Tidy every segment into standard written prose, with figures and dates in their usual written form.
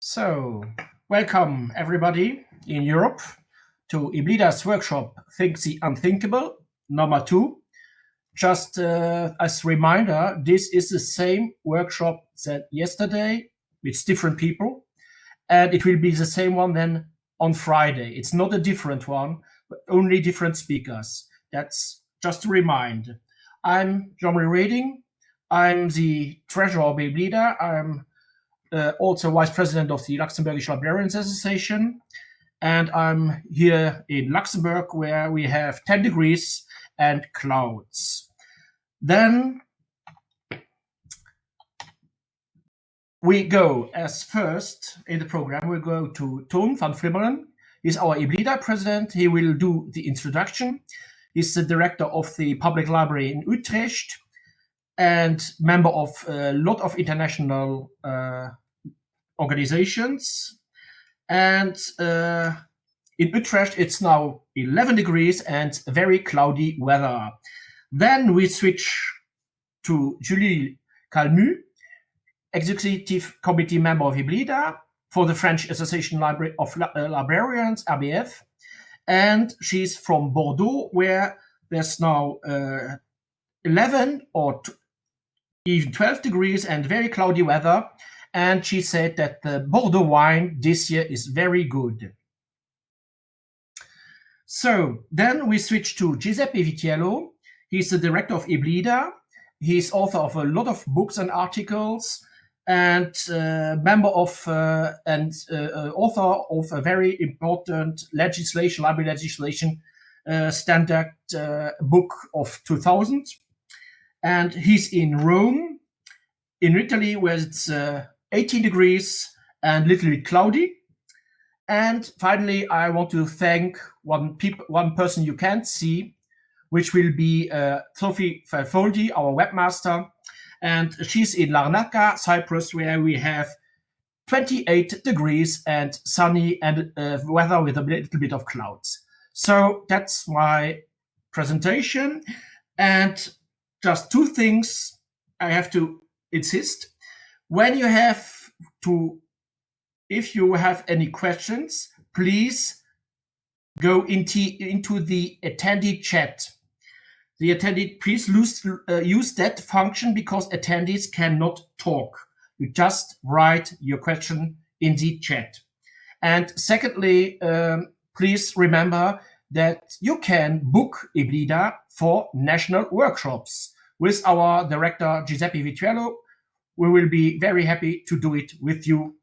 So, welcome everybody in Europe to EBLIDA's workshop Think the Unthinkable, No.2. Just as a reminder, this is the same workshop that yesterday with different people, and it will be the same one then on Friday. It's not a different one, but only different speakers. That's just to remind. I'm Jean-Marie Reding. I'm the treasurer of EBLIDA. I'm also vice president of the Luxembourgish Librarians Association. And I'm here in Luxembourg, where we have 10 degrees and clouds. Then we go, as first in the program, we'll go to Toon van Flimmeren. He's our EBLIDA president. He will do the introduction. He's the director of the Public Library in Utrecht and member of a lot of international organizations. And in Utrecht, it's now 11 degrees and very cloudy weather. Then we switch to Julie Calmu, executive committee member of EBLIDA for the French Association of Librarians, ABF. And she's from Bordeaux, where there's now 11 or even 12 degrees and very cloudy weather. And she said that the Bordeaux wine this year is very good. So then we switch to Giuseppe Vitiello. He's the director of EBLIDA. He's author of a lot of books and articles and member of and author of a very important legislation, library legislation standard book of 2000. And he's in Rome, in Italy, where it's 18 degrees and a little bit cloudy. And finally, I want to thank one person you can't see, which will be Sophie Falfoldi, our webmaster. And she's in Larnaca, Cyprus, where we have 28 degrees and sunny and weather with a little bit of clouds. So that's my presentation. And just two things I have to insist. When you have to, if you have any questions, please go into the attendee chat. The attendee, please use that function because attendees cannot talk. You just write your question in the chat. And secondly, please remember that you can book EBLIDA for national workshops. With our director, Giuseppe Vitiello, we will be very happy to do it with you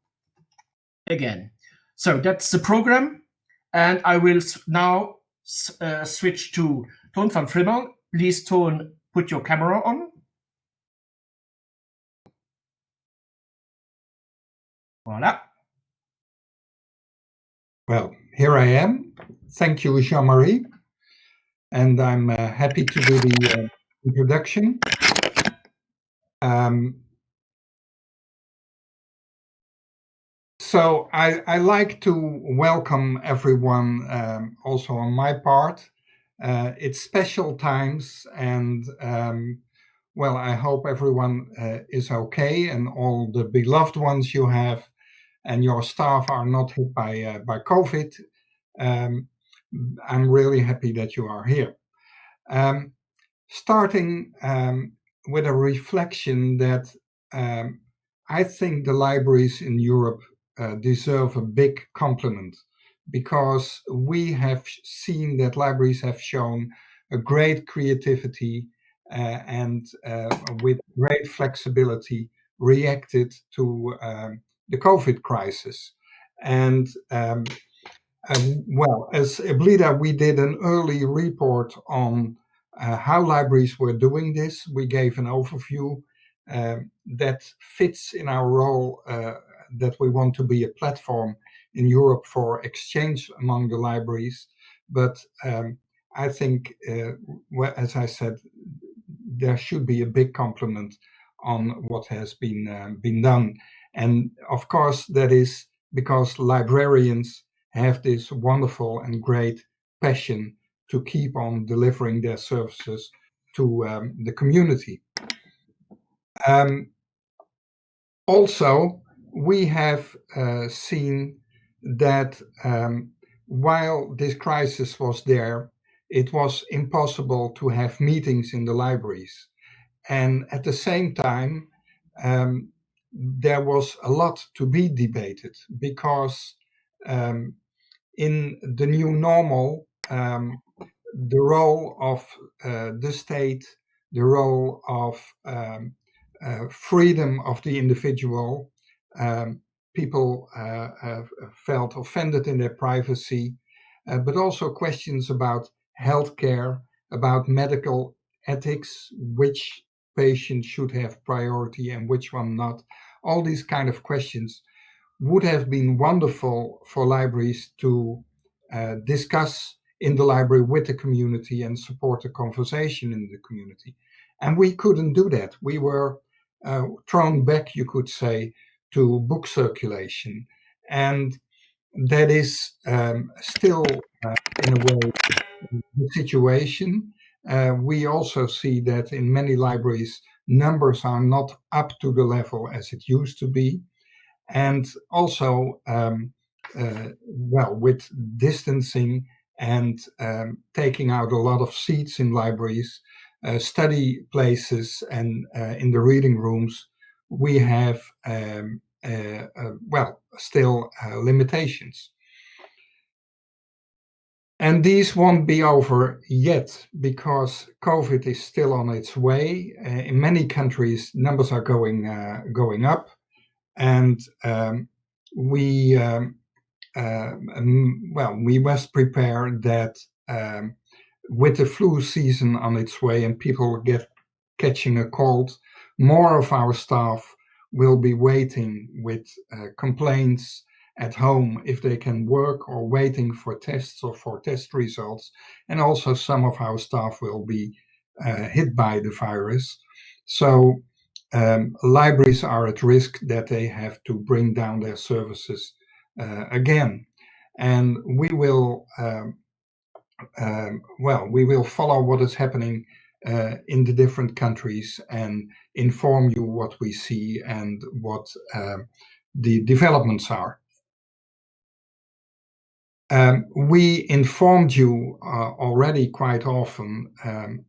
again. So that's the program. And I will now switch to Toon van Flimmeren. Please, Toon, put your camera on. Voilà. Well, here I am. Thank you, Jean-Marie. And I'm happy to do the introduction. So I like to welcome everyone also on my part. It's special times and well, I hope everyone is okay and all the beloved ones you have and your staff are not hit by COVID. I'm really happy that you are here. Starting with a reflection that I think the libraries in Europe deserve a big compliment because we have seen that libraries have shown a great creativity and with great flexibility reacted to the COVID crisis. And well, as EBLIDA, we did an early report on how libraries were doing this. We gave an overview that fits in our role that we want to be a platform in Europe for exchange among the libraries. But I think, as I said, there should be a big compliment on what has been done. And of course, that is because librarians have this wonderful and great passion to keep on delivering their services to the community. Also, we have seen that while this crisis was there, it was impossible to have meetings in the libraries. And at the same time, there was a lot to be debated because in the new normal, the role of the state, the role of freedom of the individual, people felt offended in their privacy, but also questions about healthcare, about medical ethics, which patient should have priority and which one not. All these kind of questions would have been wonderful for libraries to discuss in the library with the community and support the conversation in the community. And we couldn't do that. We were thrown back, you could say, to book circulation. And that is still, in a way, the situation. We also see that in many libraries, numbers are not up to the level as it used to be. And also, with distancing and taking out a lot of seats in libraries, study places, and in the reading rooms, we have still limitations. And these won't be over yet because COVID is still on its way. In many countries, numbers are going up, and we must prepare that with the flu season on its way and people catching a cold, more of our staff will be waiting with complaints at home if they can work, or waiting for tests or for test results. And also some of our staff will be hit by the virus. So libraries are at risk that they have to bring down their services again. And we will follow what is happening in the different countries and inform you what we see and what the developments are. We informed you already quite often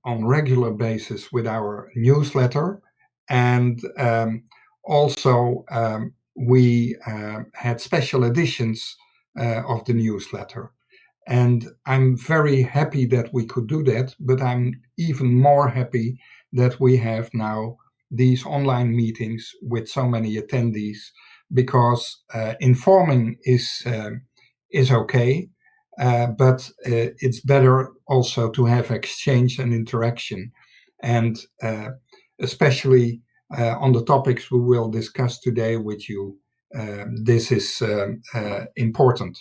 on regular basis with our newsletter, and also we had special editions of the newsletter. And I'm very happy that we could do that, but I'm even more happy that we have now these online meetings with so many attendees, because informing is okay, but it's better also to have exchange and interaction, and especially on the topics we will discuss today with you. This is important.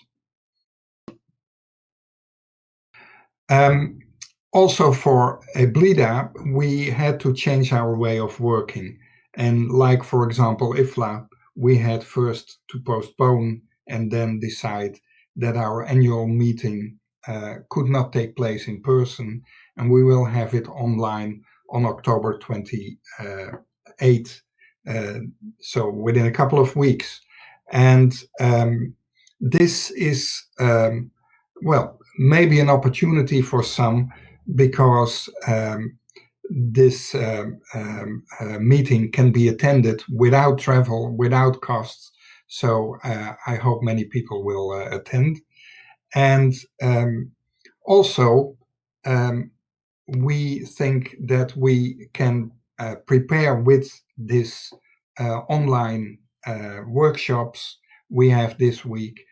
Also for EBLIDA, we had to change our way of working. And like, for example, IFLA, we had first to postpone and then decide that our annual meeting could not take place in person, and we will have it online on October 28th, so within a couple of weeks. And this is, maybe an opportunity for some, because this meeting can be attended without travel, without costs. So I hope many people will attend. And also, we think that we can prepare with this online workshops we have this week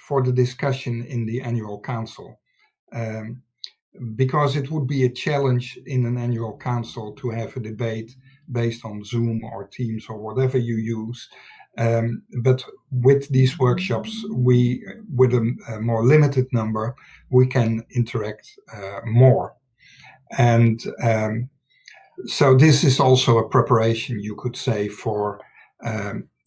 for the discussion in the annual council. Because it would be a challenge in an annual council to have a debate based on Zoom or Teams or whatever you use. But with these workshops, with a more limited number, we can interact more. And so this is also a preparation, you could say, for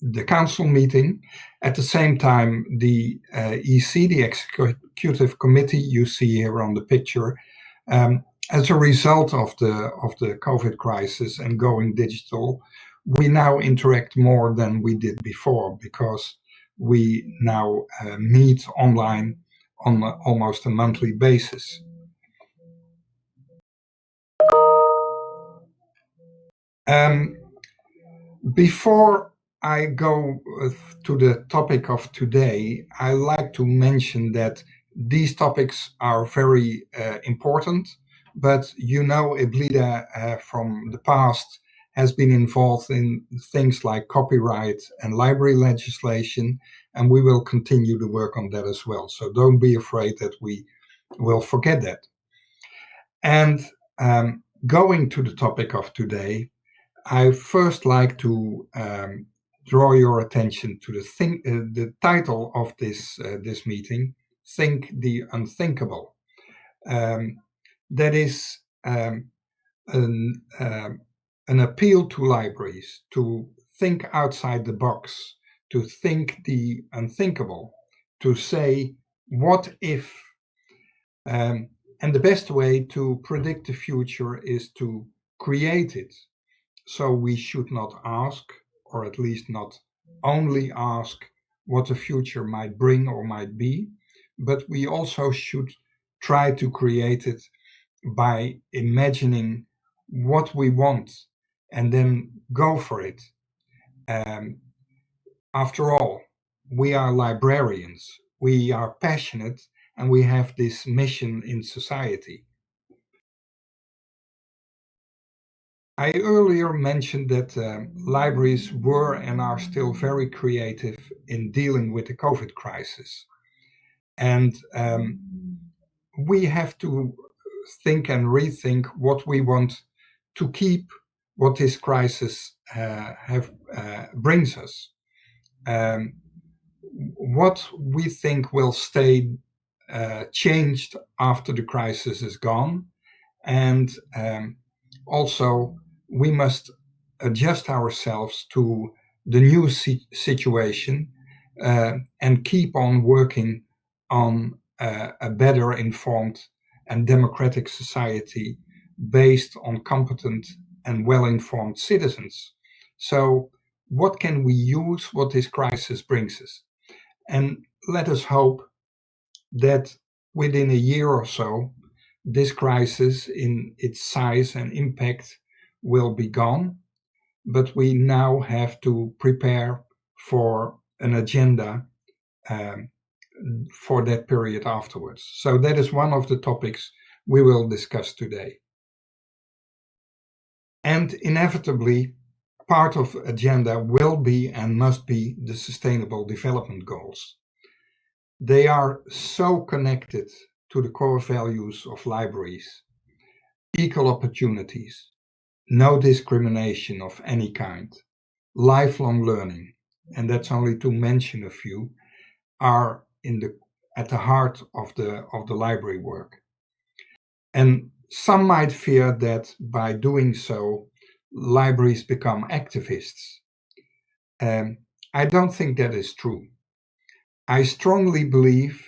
the council meeting. At the same time, the EC, the Executive Committee, you see here on the picture, as a result of the COVID crisis and going digital, we now interact more than we did before, because we now meet online on almost a monthly basis. Before I go to the topic of today, I like to mention that these topics are very important, but you know, EBLIDA from the past has been involved in things like copyright and library legislation, and we will continue to work on that as well. So don't be afraid that we will forget that. And going to the topic of today, I first like to draw your attention to the title of this meeting, Think the Unthinkable. That is an appeal to libraries to think outside the box, to think the unthinkable, to say, what if? And the best way to predict the future is to create it. So we should not ask, or at least not only ask, what the future might bring or might be, but we also should try to create it by imagining what we want and then go for it. After all, we are librarians, we are passionate, and we have this mission in society. I earlier mentioned that libraries were and are still very creative in dealing with the COVID crisis. And we have to think and rethink what we want to keep, what this crisis brings us. What we think will stay changed after the crisis is gone. And also, we must adjust ourselves to the new situation and keep on working on a better informed and democratic society based on competent and well-informed citizens. So what can we use what this crisis brings us? And let us hope that within a year or so, this crisis in its size and impact will be gone, but we now have to prepare for an agenda for that period afterwards. So that is one of the topics we will discuss today. And inevitably, part of the agenda will be and must be the Sustainable Development Goals. They are so connected to the core values of libraries: equal opportunities, no discrimination of any kind, lifelong learning, and that's only to mention a few, are at the heart of the library work. And some might fear that by doing so, libraries become activists. I don't think that is true. I strongly believe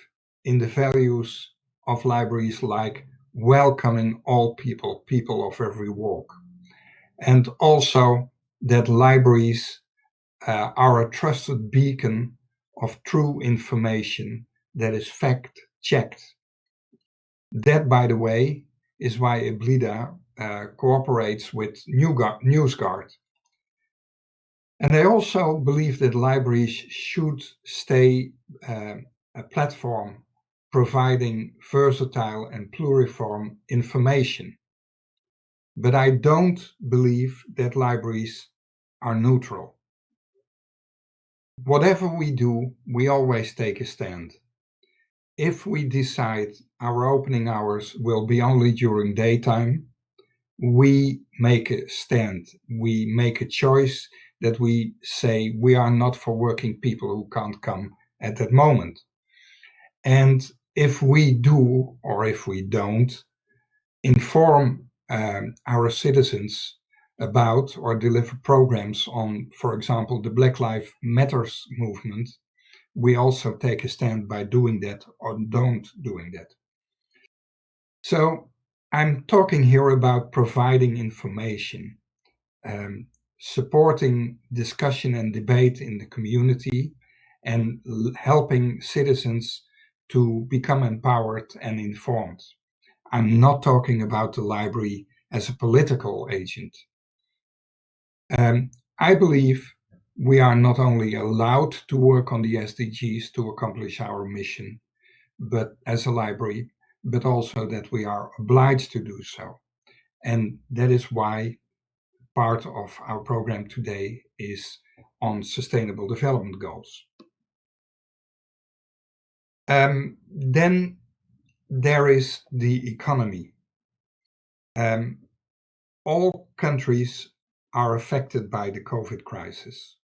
in the values of libraries, like welcoming all people, people of every walk. And also that libraries are a trusted beacon of true information that is fact-checked. That, by the way, is why EBLIDA cooperates with NewsGuard. And I also believe that libraries should stay a platform providing versatile and pluriform information. But I don't believe that libraries are neutral. Whatever we do, we always take a stand. If we decide our opening hours will be only during daytime, we make a stand. We make a choice that we say we are not for working people who can't come at that moment. And if we do, or if we don't, inform our citizens about or deliver programs on, for example, the Black Lives Matters movement, we also take a stand by doing that or don't doing that. So I'm talking here about providing information. supporting discussion and debate in the community, and helping citizens to become empowered and informed. I'm not talking about the library as a political agent. I believe we are not only allowed to work on the SDGs to accomplish our mission, but as a library, but also that we are obliged to do so. And that is why part of our program today is on sustainable development goals. Then there is the economy. All countries are affected by the COVID crisis.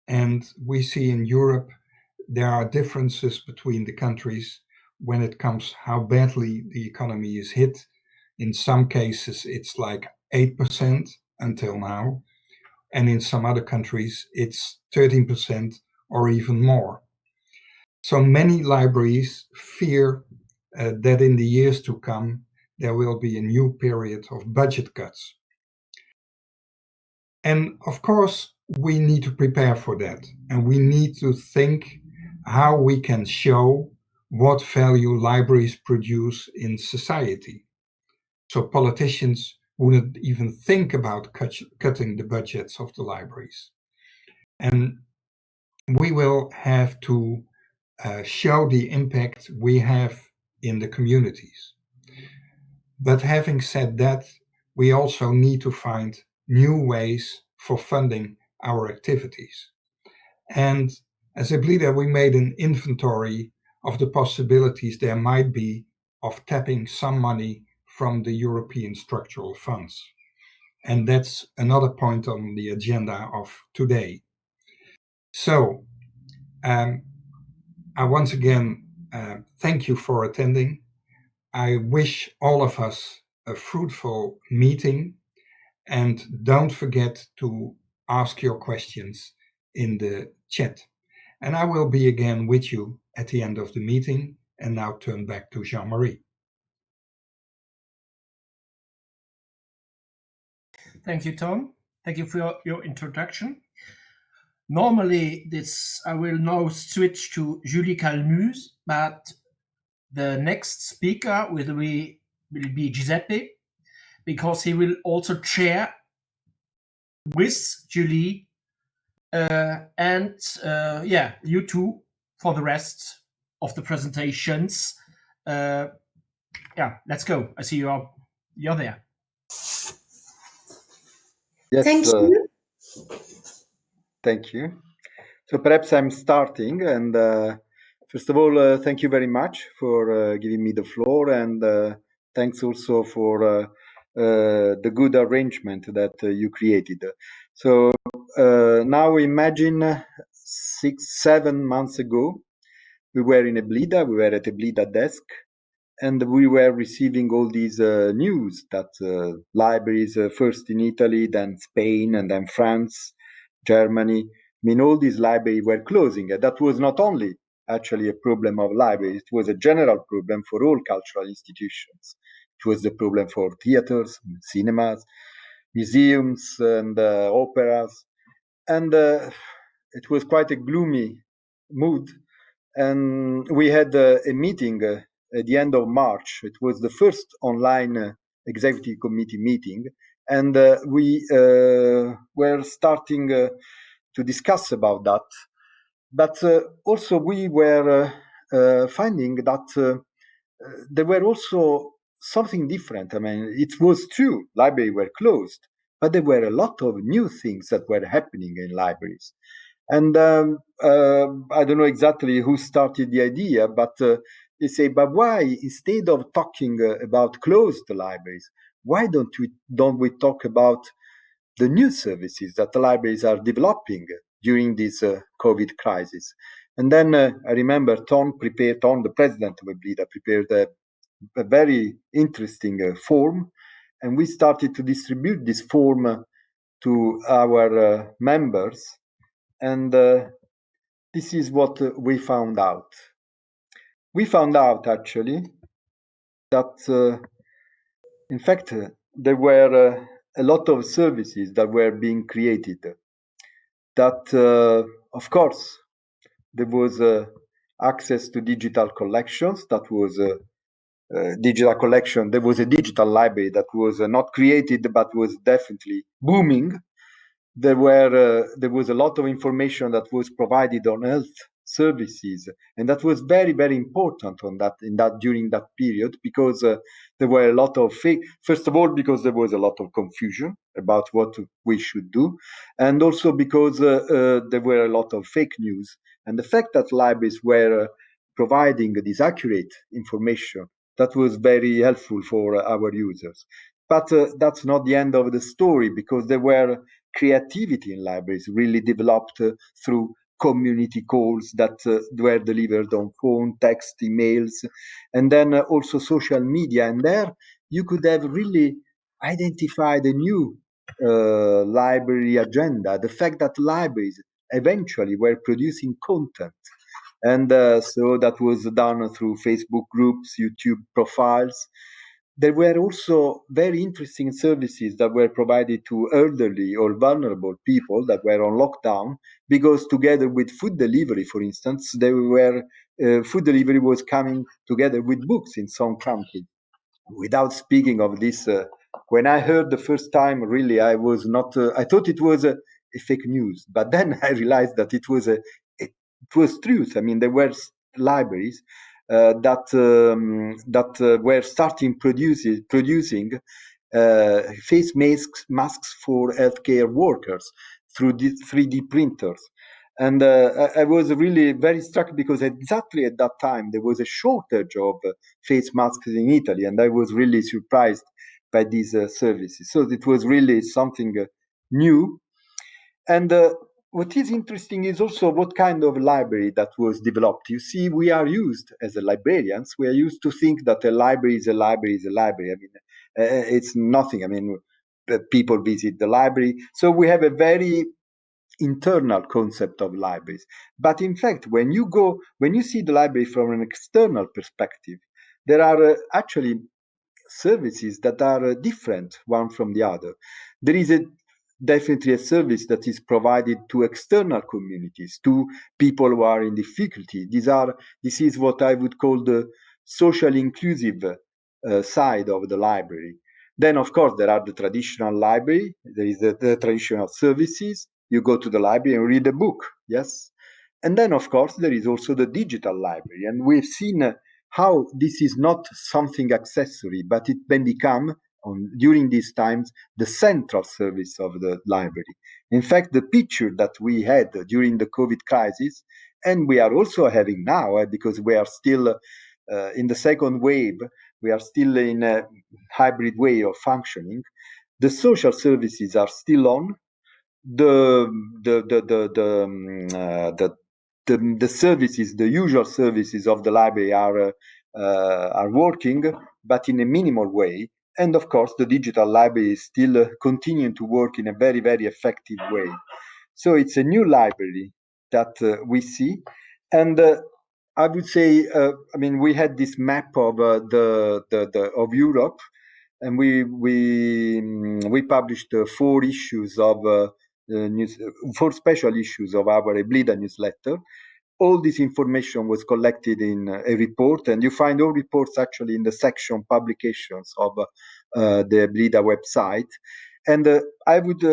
And we see in Europe, there are differences between the countries when it comes how badly the economy is hit. In some cases, it's like 8% until now. And in some other countries, it's 13% or even more. So many libraries fear that in the years to come, there will be a new period of budget cuts. And of course, we need to prepare for that. And we need to think how we can show what value libraries produce in society. So politicians wouldn't even think about cutting the budgets of the libraries. And we will have to show the impact we have in the communities. But having said that, we also need to find new ways for funding our activities. And as EBLIDA, we made an inventory of the possibilities there might be of tapping some money from the European structural funds. And that's another point on the agenda of today. So, I once again thank you for attending. I wish all of us a fruitful meeting, and don't forget to ask your questions in the chat. And I will be again with you at the end of the meeting, and now turn back to Jean-Marie. Thank you, Tom. Thank you for your introduction. Normally, I will now switch to Julie Calmus, but the next speaker will be Giuseppe, because he will also chair with Julie and you two for the rest of the presentations. Let's go. I see you're there. Yes. Thank you. Thank you. So perhaps I'm starting, and first of all, thank you very much for giving me the floor, and thanks also for the good arrangement that you created. So now imagine 6-7 months ago, we were in EBLIDA, we were at EBLIDA desk, and we were receiving all these news that libraries, first in Italy, then Spain, and then France, Germany, all these libraries were closing. And that was not only actually a problem of libraries, it was a general problem for all cultural institutions. It was the problem for theaters, cinemas, museums, and operas. And it was quite a gloomy mood. And we had a meeting at the end of March. It was the first online executive committee meeting. And we were starting to discuss about that. But also we were finding that there were also something different. I mean, it was true, libraries were closed, but there were a lot of new things that were happening in libraries. And I don't know exactly who started the idea, but they say, but why, instead of talking about closed libraries, why don't we talk about the new services that the libraries are developing during this COVID crisis? And then I remember Tom, the president of EBLIDA, prepared a very interesting form, and we started to distribute this form to our members. And this is what we found out. We found out actually that, in fact, there were a lot of services that were being created. That, of course, there was access to digital collections. That was digital collection. There was a digital library that was not created, but was definitely booming. There was a lot of information that was provided on health services, and that was very, very important during that period, because there were a lot of fake. First of all, because there was a lot of confusion about what we should do, and also because there were a lot of fake news. And the fact that libraries were providing this accurate information, that was very helpful for our users. But that's not the end of the story, because there were creativity in libraries really developed through community calls that were delivered on phone, text, emails, and then also social media. And there you could have really identified a new library agenda. The fact that libraries eventually were producing content. And so that was done through Facebook groups, YouTube profiles. There were also very interesting services that were provided to elderly or vulnerable people that were on lockdown, because together with food delivery, for instance, food delivery was coming together with books in some countries. Without speaking of this, when I heard the first time, really, I was not. I thought it was a fake news, but then I realized that it was truth. I mean, there were libraries that were starting producing face masks for healthcare workers through 3D printers. And I was really very struck, because exactly at that time there was a shortage of face masks in Italy, and I was really surprised by these services. So it was really something new. And what is interesting is also what kind of library that was developed. You see, we are used as librarians, we are used to think that a library is a library is a library. I mean, it's nothing. I mean, people visit the library. So we have a very internal concept of libraries. But in fact, when you see the library from an external perspective, there are actually services that are different one from the other. There is definitely a service that is provided to external communities, to people who are in difficulty. This is what I would call the socially inclusive side of the library. Then, of course, there are the traditional library. There is the traditional services. You go to the library and read a book, yes? And then, of course, there is also the digital library. And we've seen how this is not something accessory, but it can become, during these times, the central service of the library. In fact, the picture that we had during the COVID crisis, and we are also having now, because we are still in the second wave, we are still in a hybrid way of functioning. The social services are still on. The services, the usual services of the library are working, but in a minimal way. And of course, the digital library is still continuing to work in a very, very effective way. So it's a new library that we see. And I would say, I mean, we had this map of of Europe, and we published 4 issues of four special issues of our EBLIDA newsletter. All this information was collected in a report, and you find all reports actually in the section publications of the EBLIDA website. And I would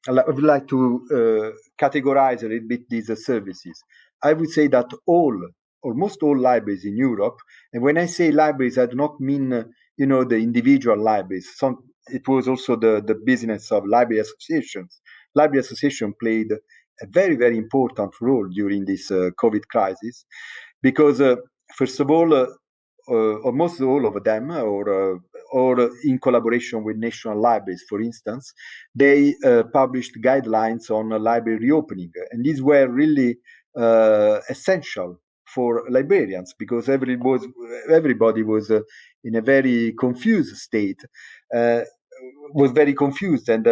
I would like to categorize a little bit these services. I would say that almost all libraries in Europe, and when I say libraries, I do not mean the individual libraries. It was also the business of library associations. Library association played a very, very important role during this COVID crisis, because first of all, almost all of them, or in collaboration with national libraries, for instance, they published guidelines on library reopening, and these were really essential for librarians, because everybody was in a very confused state, was very confused, and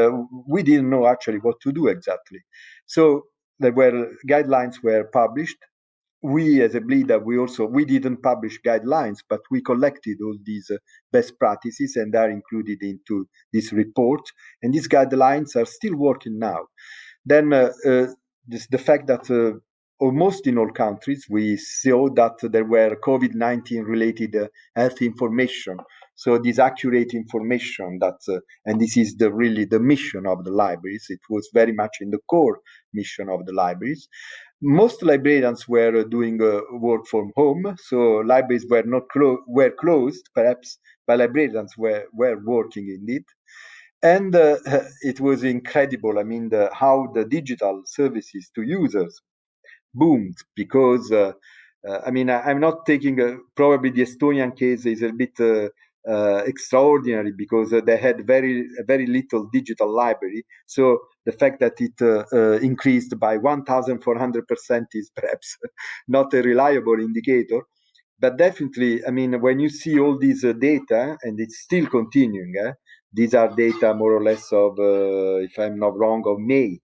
we didn't know actually what to do exactly. So guidelines were published, we as EBLIDA, we didn't publish guidelines, but we collected all these best practices and are included into this report. And these guidelines are still working now. Then the fact that almost in all countries, we saw that there were COVID-19 related health information. So this accurate information and this is really the mission of the libraries. It was very much in the core mission of the libraries. Most librarians were doing work from home, so libraries were not were closed, perhaps, but librarians were working indeed. And it was incredible. I mean, how the digital services to users boomed because, I mean, I'm not taking, probably the Estonian case is a bit extraordinary because they had very little digital library. So the fact that it increased by 1,400% is perhaps not a reliable indicator. But definitely, I mean, when you see all these data, and it's still continuing, these are data more or less of, if I'm not wrong, of May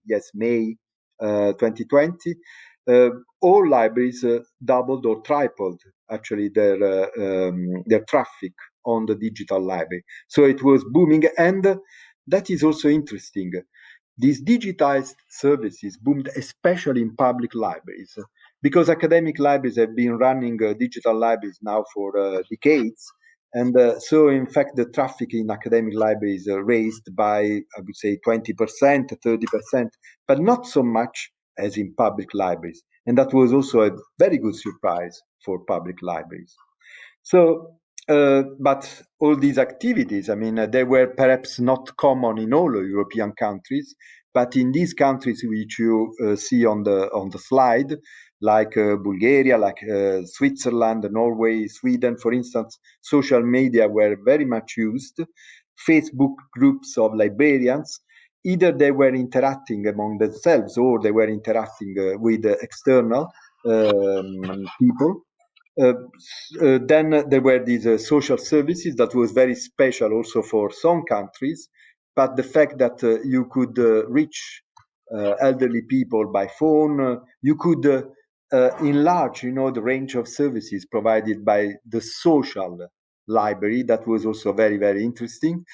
2020. All libraries doubled or tripled actually their traffic on the digital library. So it was booming, and that is also interesting. These digitized services boomed especially in public libraries because academic libraries have been running digital libraries now for decades. And so, in fact, the traffic in academic libraries raised by, I would say, 20%, 30%, but not so much as in public libraries. And that was also a very good surprise for public libraries. So, but all these activities, I mean, they were perhaps not common in all European countries, but in these countries which you see on the slide, like Bulgaria, like Switzerland, Norway, Sweden, for instance, social media were very much used. Facebook groups of librarians, either they were interacting among themselves or they were interacting with external people. Then there were these social services that was very special also for some countries, but the fact that you could reach elderly people by phone, you could enlarge, the range of services provided by the social library. That was also very, very interesting.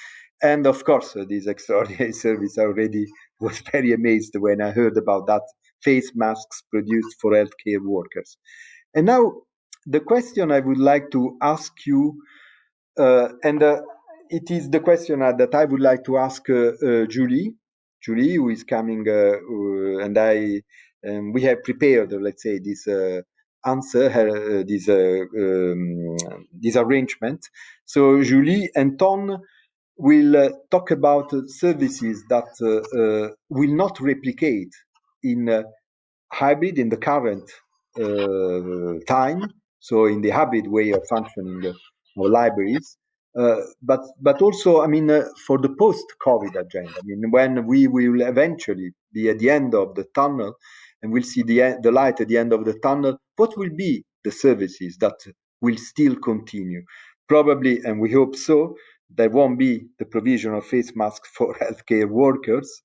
And of course, this extraordinary service already was very amazed when I heard about that, face masks produced for healthcare workers. And now the question I would like to ask you, it is the question that I would like to ask Julie, who is coming, and we have prepared, let's say, this answer, this arrangement. So Julie and Ton will talk about services that will not replicate in hybrid in the current time, so in the hybrid way of functioning of libraries, but also, I mean, for the post-COVID agenda. I mean, when we will eventually be at the end of the tunnel, and we'll see the light at the end of the tunnel, what will be the services that will still continue? Probably, and we hope so, there won't be the provision of face masks for healthcare workers,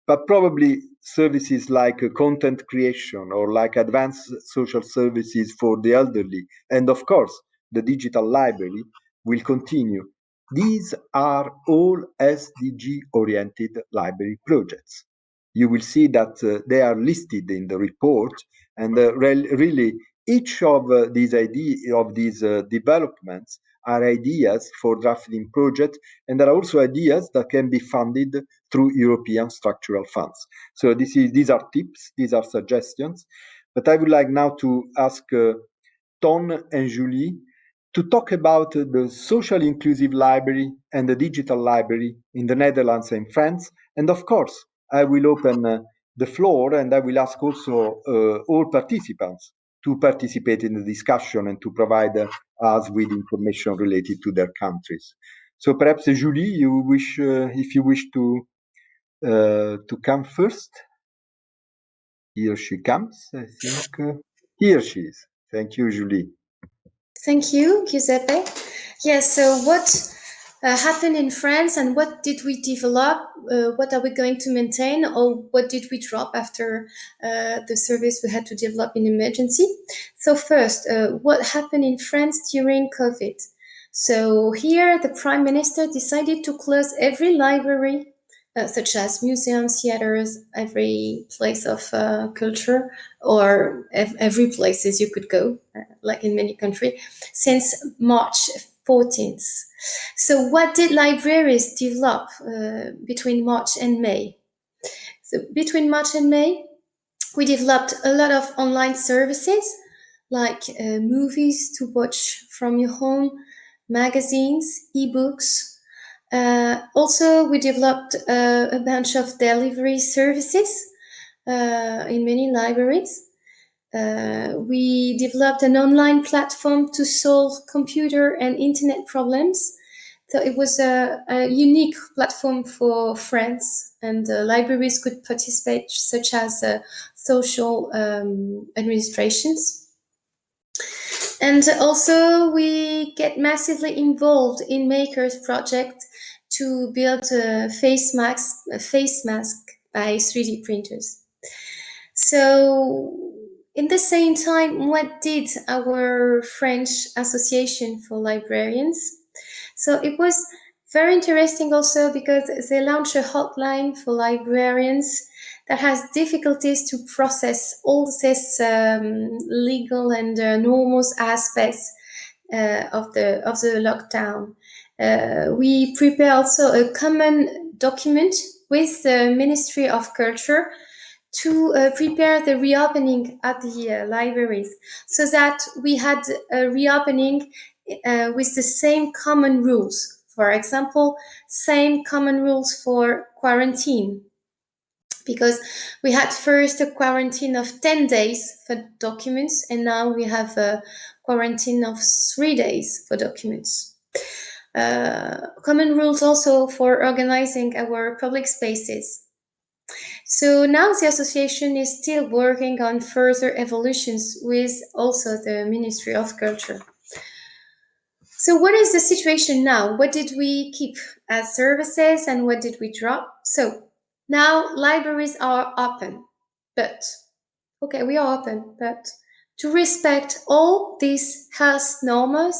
but probably services like content creation or like advanced social services for the elderly, and of course, the digital library will continue. These are all SDG-oriented library projects. You will see that they are listed in the report, and really each of these developments are ideas for drafting projects, and there are also ideas that can be funded through European structural funds. So these are tips, these are suggestions, but I would like now to ask Ton and Julie to talk about the socially inclusive library and the digital library in the Netherlands and France. And of course, I will open the floor, and I will ask also all participants to participate in the discussion and to provide us with information related to their countries. So perhaps Julie, if you wish to come first. Here she comes, I think. Here she is. Thank you, Julie. Thank you, Giuseppe. Yes, so what happened in France, and what did we develop? What are we going to maintain, or what did we drop after the service we had to develop in emergency? So first, what happened in France during COVID? So here, the Prime Minister decided to close every library, such as museums, theaters, every place of culture, or every places you could go, like in many countries, since March 14th. So what did libraries develop between March and May? So between March and May, we developed a lot of online services, like movies to watch from your home, magazines, ebooks. Also, we developed a bunch of delivery services in many libraries. We developed an online platform to solve computer and internet problems. So it was a unique platform for France, and libraries could participate, such as social administrations. And also, we get massively involved in Makers project to build a face mask by 3D printers. So, in the same time, what did our French Association for Librarians? So it was very interesting also because they launched a hotline for librarians that has difficulties to process all this legal and normal aspects of the lockdown. We prepare also a common document with the Ministry of Culture to prepare the reopening at the libraries, so that we had a reopening with the same common rules. For example, same common rules for quarantine, because we had first a quarantine of 10 days for documents, and now we have a quarantine of 3 days for documents. Common rules also for organizing our public spaces. So now the association is still working on further evolutions with also the Ministry of Culture. So what is the situation now? What did we keep as services and what did we drop? So now libraries are open, but okay, we are open, but to respect all these health norms,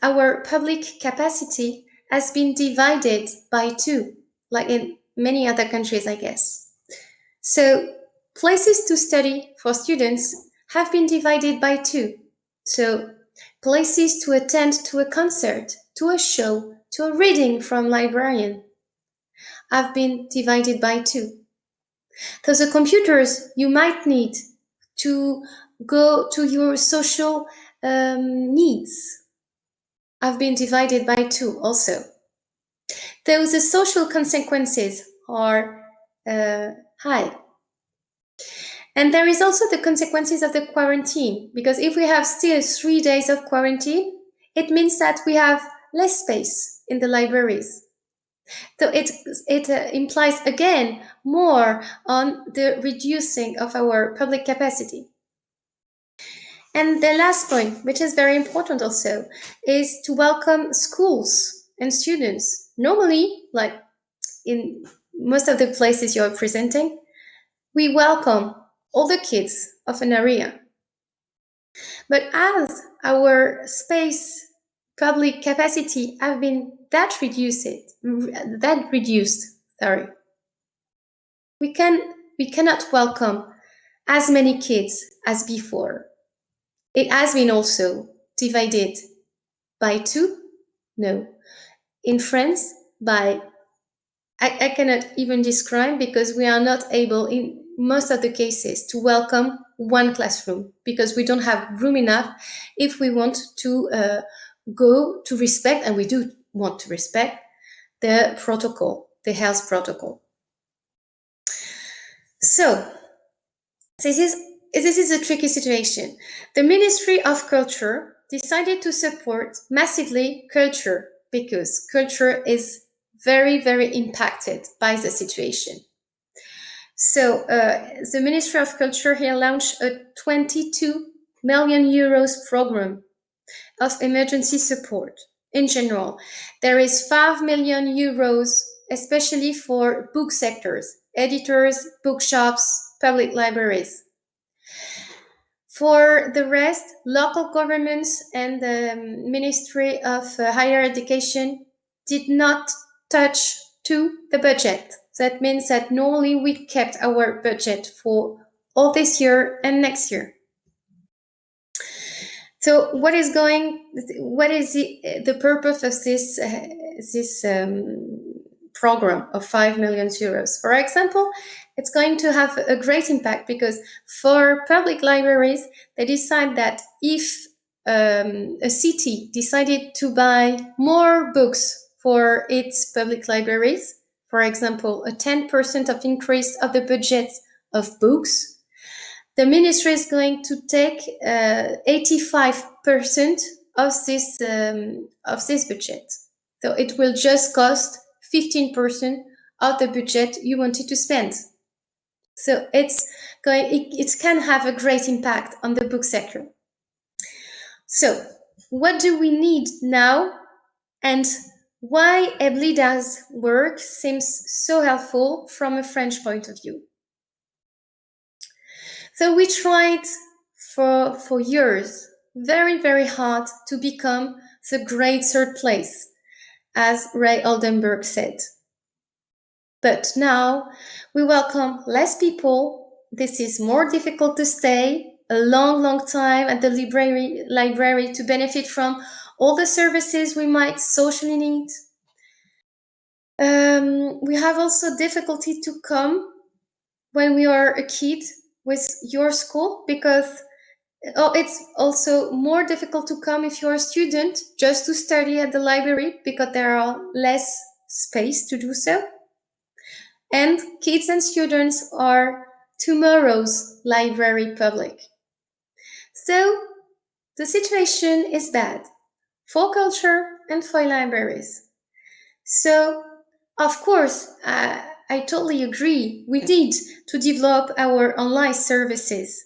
our public capacity has been divided by 2, like in many other countries, I guess. So places to study for students have been divided by 2. So places to attend to a concert, to a show, to a reading from librarian have been divided by 2. So the computers you might need to go to your social needs have been divided by 2 also. Though the social consequences are high. And there is also the consequences of the quarantine, because if we have still 3 days of quarantine, it means that we have less space in the libraries. So it implies again more on the reducing of our public capacity. And the last point, which is very important also, is to welcome schools and students. Normally, like in most of the places you're presenting, we welcome all the kids of an area. But as our space public capacity have been that reduced, we cannot welcome as many kids as before. It has been also divided by 2. No. In France, by I cannot even describe, because we are not able in most of the cases to welcome one classroom, because we don't have room enough if we want to go to respect, and we do want to respect the protocol, the health protocol. So this is a tricky situation. The Ministry of Culture decided to support massively culture, because culture is very, very impacted by the situation. So the Ministry of Culture here launched a 22 million euros program of emergency support. in general. There is 5 million euros, especially for book sectors, editors, bookshops, public libraries. For the rest, local governments and the Ministry of Higher Education did not touch to the budget. That means that normally we kept our budget for all this year and next year. So what is the purpose of this program of 5 million euros? For example, it's going to have a great impact because for public libraries, they decide that if a city decided to buy more books for its public libraries, for example, a 10% of increase of the budget of books, the ministry is going to take 85% of this budget. So it will just cost 15% of the budget you wanted to spend. So it can have a great impact on the book sector. So what do we need now, and why EBLIDA's work seems so helpful from a French point of view? So we tried for years, very, very hard to become the great third place, as Ray Oldenburg said. But now we welcome less people. This is more difficult to stay a long, long time at the library to benefit from all the services we might socially need. We have also difficulty to come when we are a kid with your school, because it's also more difficult to come if you're a student just to study at the library, because there are less space to do so. And kids and students are tomorrow's library public. So the situation is bad for culture and for libraries. So, of course, I totally agree. We need to develop our online services.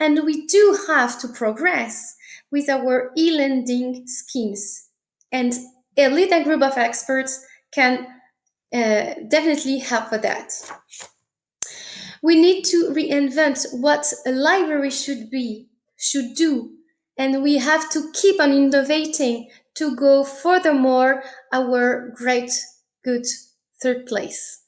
And we do have to progress with our e-lending schemes. And EBLIDA group of experts can definitely help with that. We need to reinvent what a library should do. And we have to keep on innovating to go furthermore our great, good third place.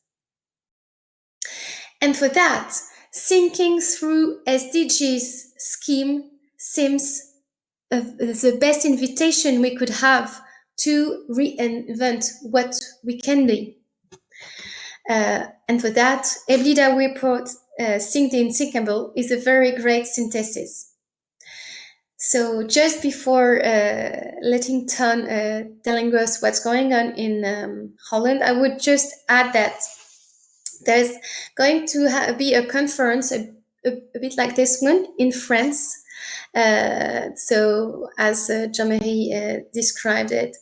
And for that, thinking through SDGs scheme seems the best invitation we could have to reinvent what we can be. And for that, EBLIDA report, Think the Unthinkable, is a very great synthesis. So just before letting Ton telling us what's going on in Holland, I would just add that there's going to be a conference a bit like this one in France. So as Jean-Marie described it,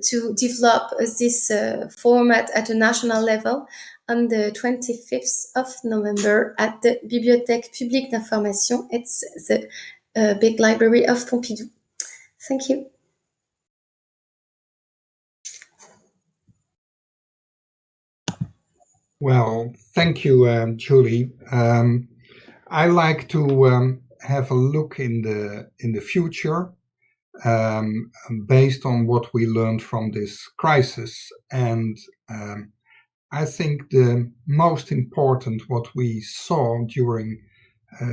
to develop this format at a national level on the 25th of November at the Bibliothèque Publique d'Information. It's the big library of Pompidou. Thank you. Well, thank you, Julie. I like to have a look in the future based on what we learned from this crisis. And I think the most important what we saw during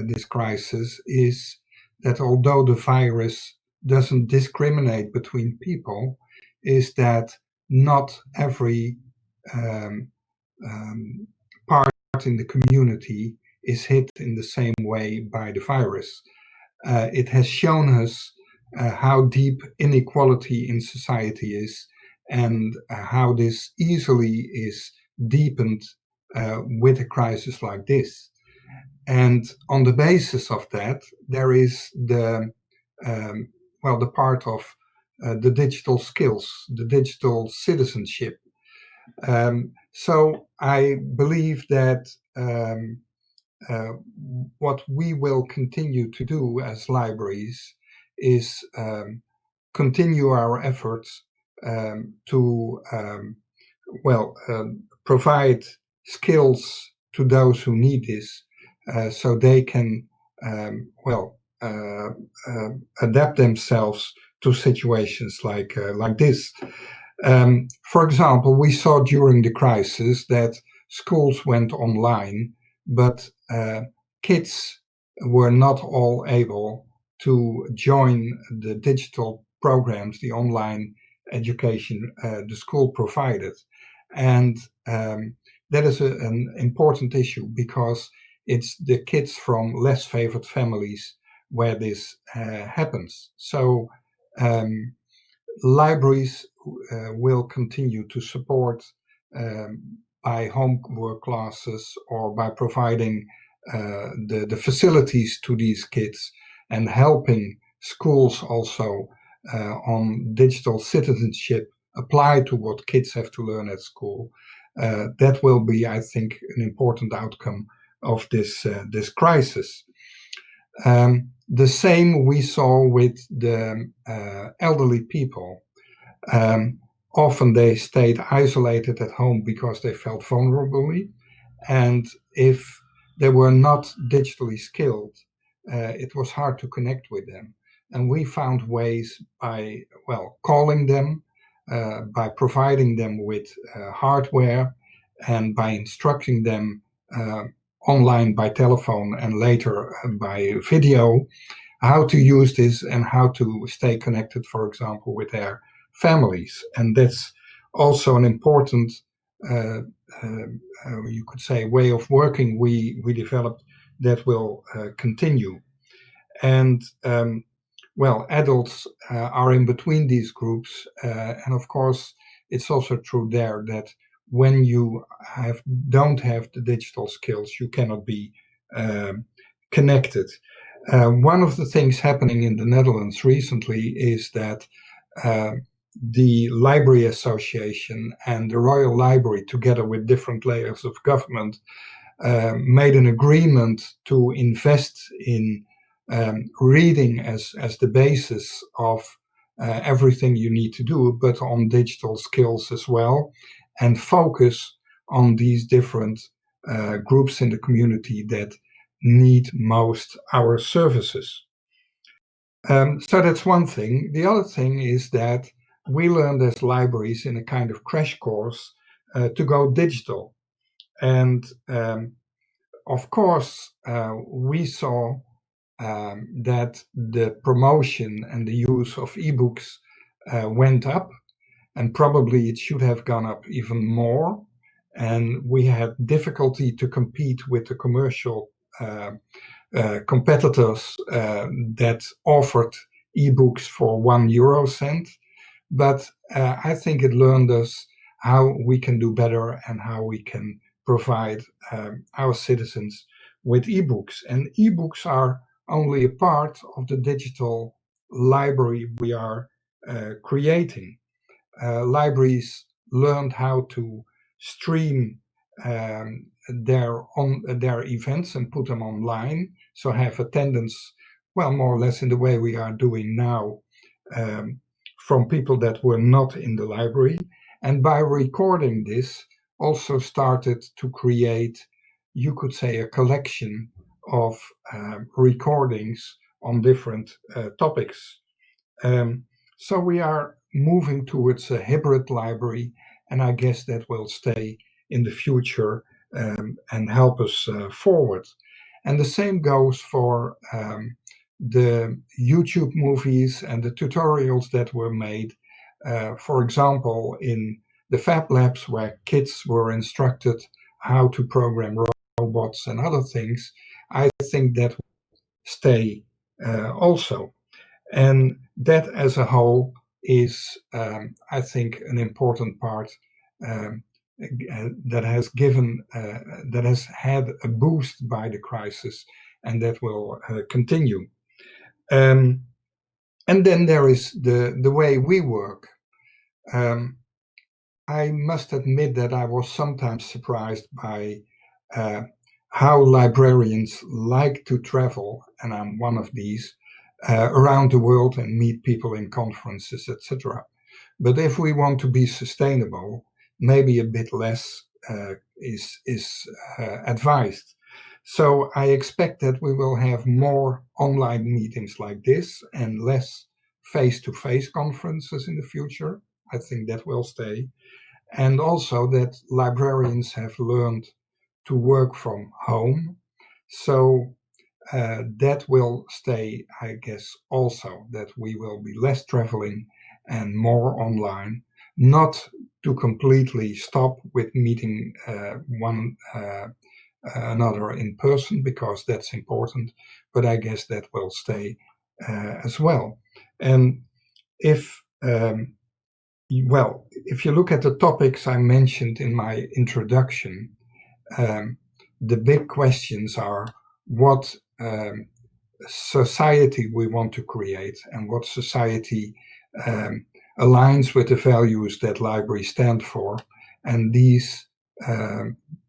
this crisis is that although the virus doesn't discriminate between people, is that not every part in the community is hit in the same way by the virus. It has shown us how deep inequality in society is, and how this easily is deepened with a crisis like this. And on the basis of that, there is the part of the digital skills, the digital citizenship. So I believe that what we will continue to do as libraries is continue our efforts to provide skills to those who need this, so they can adapt themselves to situations like this. For example, we saw during the crisis that schools went online, but kids were not all able to join the digital programs, the online education the school provided. And that is an important issue, because it's the kids from less favored families where this happens. So libraries will continue to support by homework classes or by providing the facilities to these kids, and helping schools also on digital citizenship apply to what kids have to learn at school. That will be, I think, an important outcome of this crisis. The same we saw with the elderly people. Often they stayed isolated at home because they felt vulnerably, and if they were not digitally skilled, it was hard to connect with them. And we found ways by, calling them, by providing them with hardware, and by instructing them online by telephone and later by video, how to use this and how to stay connected, for example, with their families. And that's also an important, you could say, way of working we developed that will continue. And adults are in between these groups, and of course it's also true there that when you don't have the digital skills, you cannot be connected. One of the things happening in the Netherlands recently is that the Library Association and the Royal Library, together with different layers of government, made an agreement to invest in reading as the basis of everything you need to do, but on digital skills as well, and focus on these different groups in the community that need most our services. So that's one thing. The other thing is that we learned as libraries in a kind of crash course to go digital. And of course, we saw that the promotion and the use of ebooks went up, and probably it should have gone up even more. And we had difficulty to compete with the commercial competitors that offered ebooks for 1 euro cent. But I think it learned us how we can do better and how we can provide our citizens with ebooks. And ebooks are only a part of the digital library we are creating. Libraries learned how to stream their events and put them online, so have attendance, more or less in the way we are doing now, from people that were not in the library. And by recording this, also started to create, you could say, a collection of recordings on different topics. So we are moving towards a hybrid library, and I guess that will stay in the future and help us forward. And the same goes for the YouTube movies and the tutorials that were made, for example, in the Fab Labs, where kids were instructed how to program robots and other things. I think that will stay also. And that as a whole is, I think, an important part that has had a boost by the crisis, and that will continue. And then there is the way we work. I must admit that I was sometimes surprised by how librarians like to travel, and I'm one of these, around the world and meet people in conferences, etc. But if we want to be sustainable, maybe a bit less is advised. So I expect that we will have more online meetings like this and less face-to-face conferences in the future. I think that will stay. And also that librarians have learned to work from home. So that will stay, I guess, also, that we will be less traveling and more online, not to completely stop with meeting one another in person, because that's important, but I guess that will stay as well. And if if you look at the topics I mentioned in my introduction, the big questions are what society we want to create and what society aligns with the values that libraries stand for. And these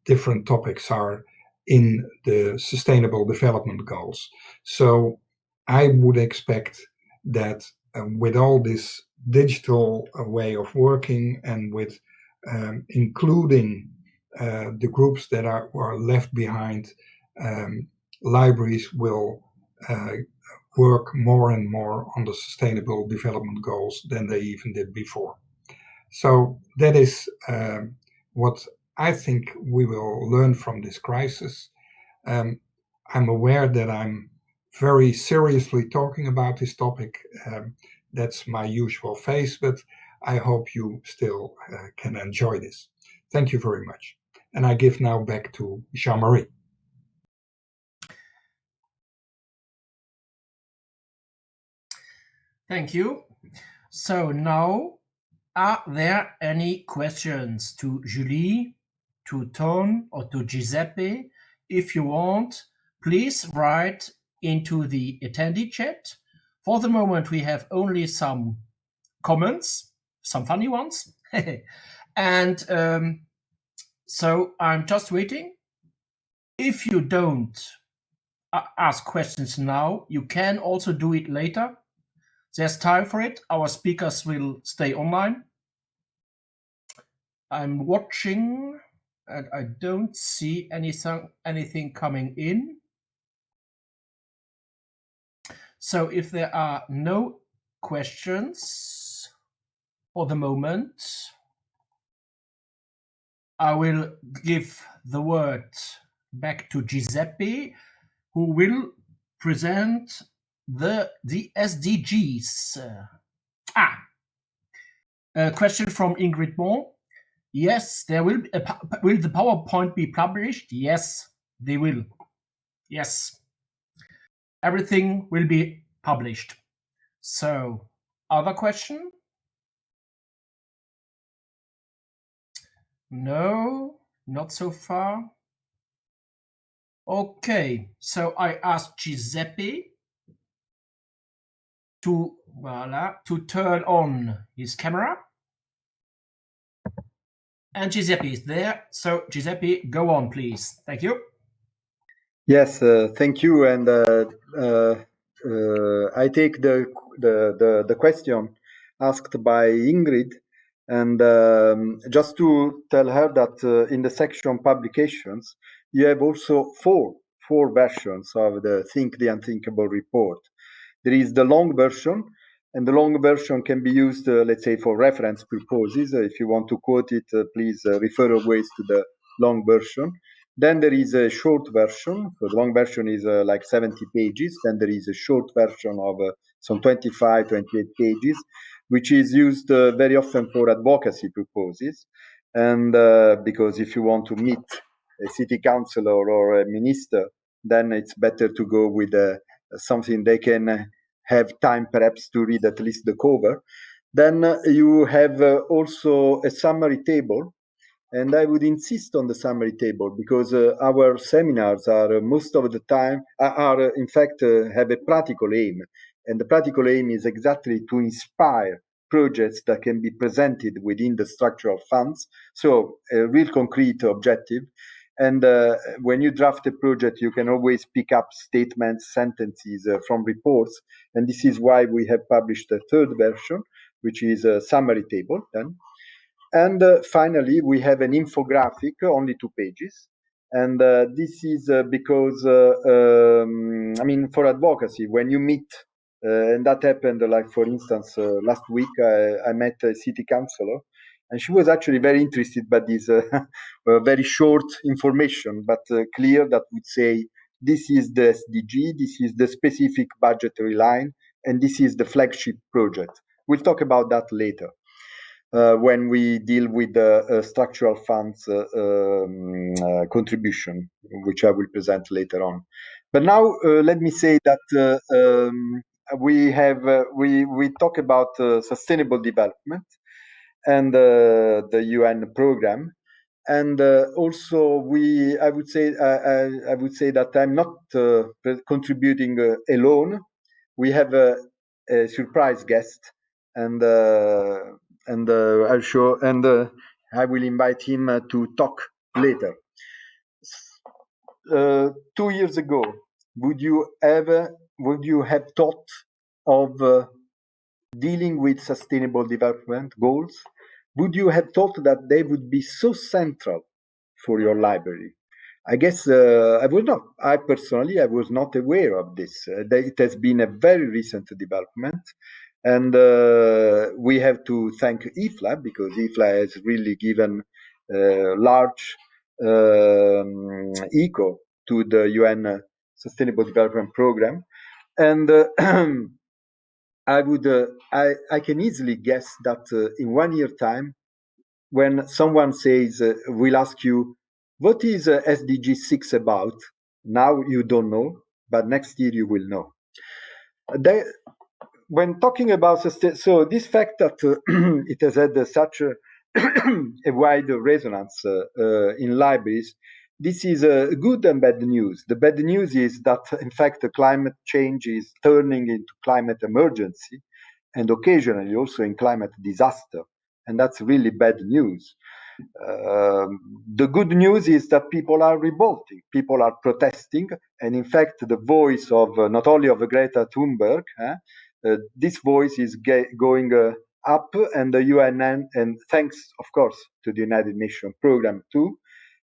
different topics are in the Sustainable Development Goals. So I would expect that with all this digital way of working and with including the groups that are left behind, libraries will work more and more on the Sustainable Development Goals than they even did before. So that is what I think we will learn from this crisis. I'm aware that I'm very seriously talking about this topic. That's my usual face, but I hope you still can enjoy this. Thank you very much. And I give now back to Jean-Marie. Thank you. So now, are there any questions to Julie, to Ton, or to Giuseppe? If you want, please write into the attendee chat. For the moment, we have only some comments, some funny ones. And so I'm just waiting. If you don't ask questions now, you can also do it later. There's time for it. Our speakers will stay online. I'm watching and I don't see anything coming in. So if there are no questions for the moment, I will give the word back to Giuseppe, who will present the SDGs. A question from Ingrid Moore. Yes, there will the PowerPoint be published? Yes, they will. Yes, everything will be published. So, other question? No, not so far. Okay, so I asked Giuseppe to turn on his camera. And Giuseppe is there. So Giuseppe, go on, please. Thank you. Yes, thank you. And I take the question asked by Ingrid, and just to tell her that in the section publications, you have also four versions of the Think the Unthinkable report. There is the long version, and the long version can be used, let's say, for reference purposes. If you want to quote it, please refer always to the long version. Then there is a short version. So the long version is like 70 pages. Then there is a short version of some 25, 28 pages, which is used very often for advocacy purposes. And because if you want to meet a city councilor or a minister, then it's better to go with something they can have time perhaps to read at least the cover. Then you have also a summary table. And I would insist on the summary table because our seminars are most of the time are in fact have a practical aim. And the practical aim is exactly to inspire projects that can be presented within the structural funds. So a real concrete objective. And when you draft a project, you can always pick up statements, sentences from reports. And this is why we have published a third version, which is a summary table then. And finally, we have an infographic, only 2 pages. And this is because, I mean, for advocacy, when you meet, and that happened, like, for instance, last week, I met a city councillor, and she was actually very interested by this very short information, but clear, that would say, this is the SDG, this is the specific budgetary line, and this is the flagship project. We'll talk about that later. When we deal with the structural funds contribution, which I will present later on. But now let me say that we talk about sustainable development and the UN program, and also I would say that I'm not contributing alone. We have a surprise guest, and I'll show, and I will invite him to talk later. 2 years ago, would you have thought of dealing with sustainable development goals? Would you have thought that they would be so central for your library? I guess I was not. I personally was not aware of this. It has been a very recent development. And we have to thank EFLA, because EFLA has really given large echo to the UN Sustainable Development Program. And I can easily guess that in 1 year time, when someone says, we'll ask you, what is SDG 6 about? Now you don't know, but next year you will know. When talking about so this fact that it has had such a wide resonance in libraries, this is good and bad news. The bad news is that, in fact, the climate change is turning into climate emergency, and occasionally also in climate disaster, and that's really bad news. The good news is that people are revolting, people are protesting, and in fact, the voice of not only of Greta Thunberg, this voice is going up, and the UN, and thanks, of course, to the United Nations program too.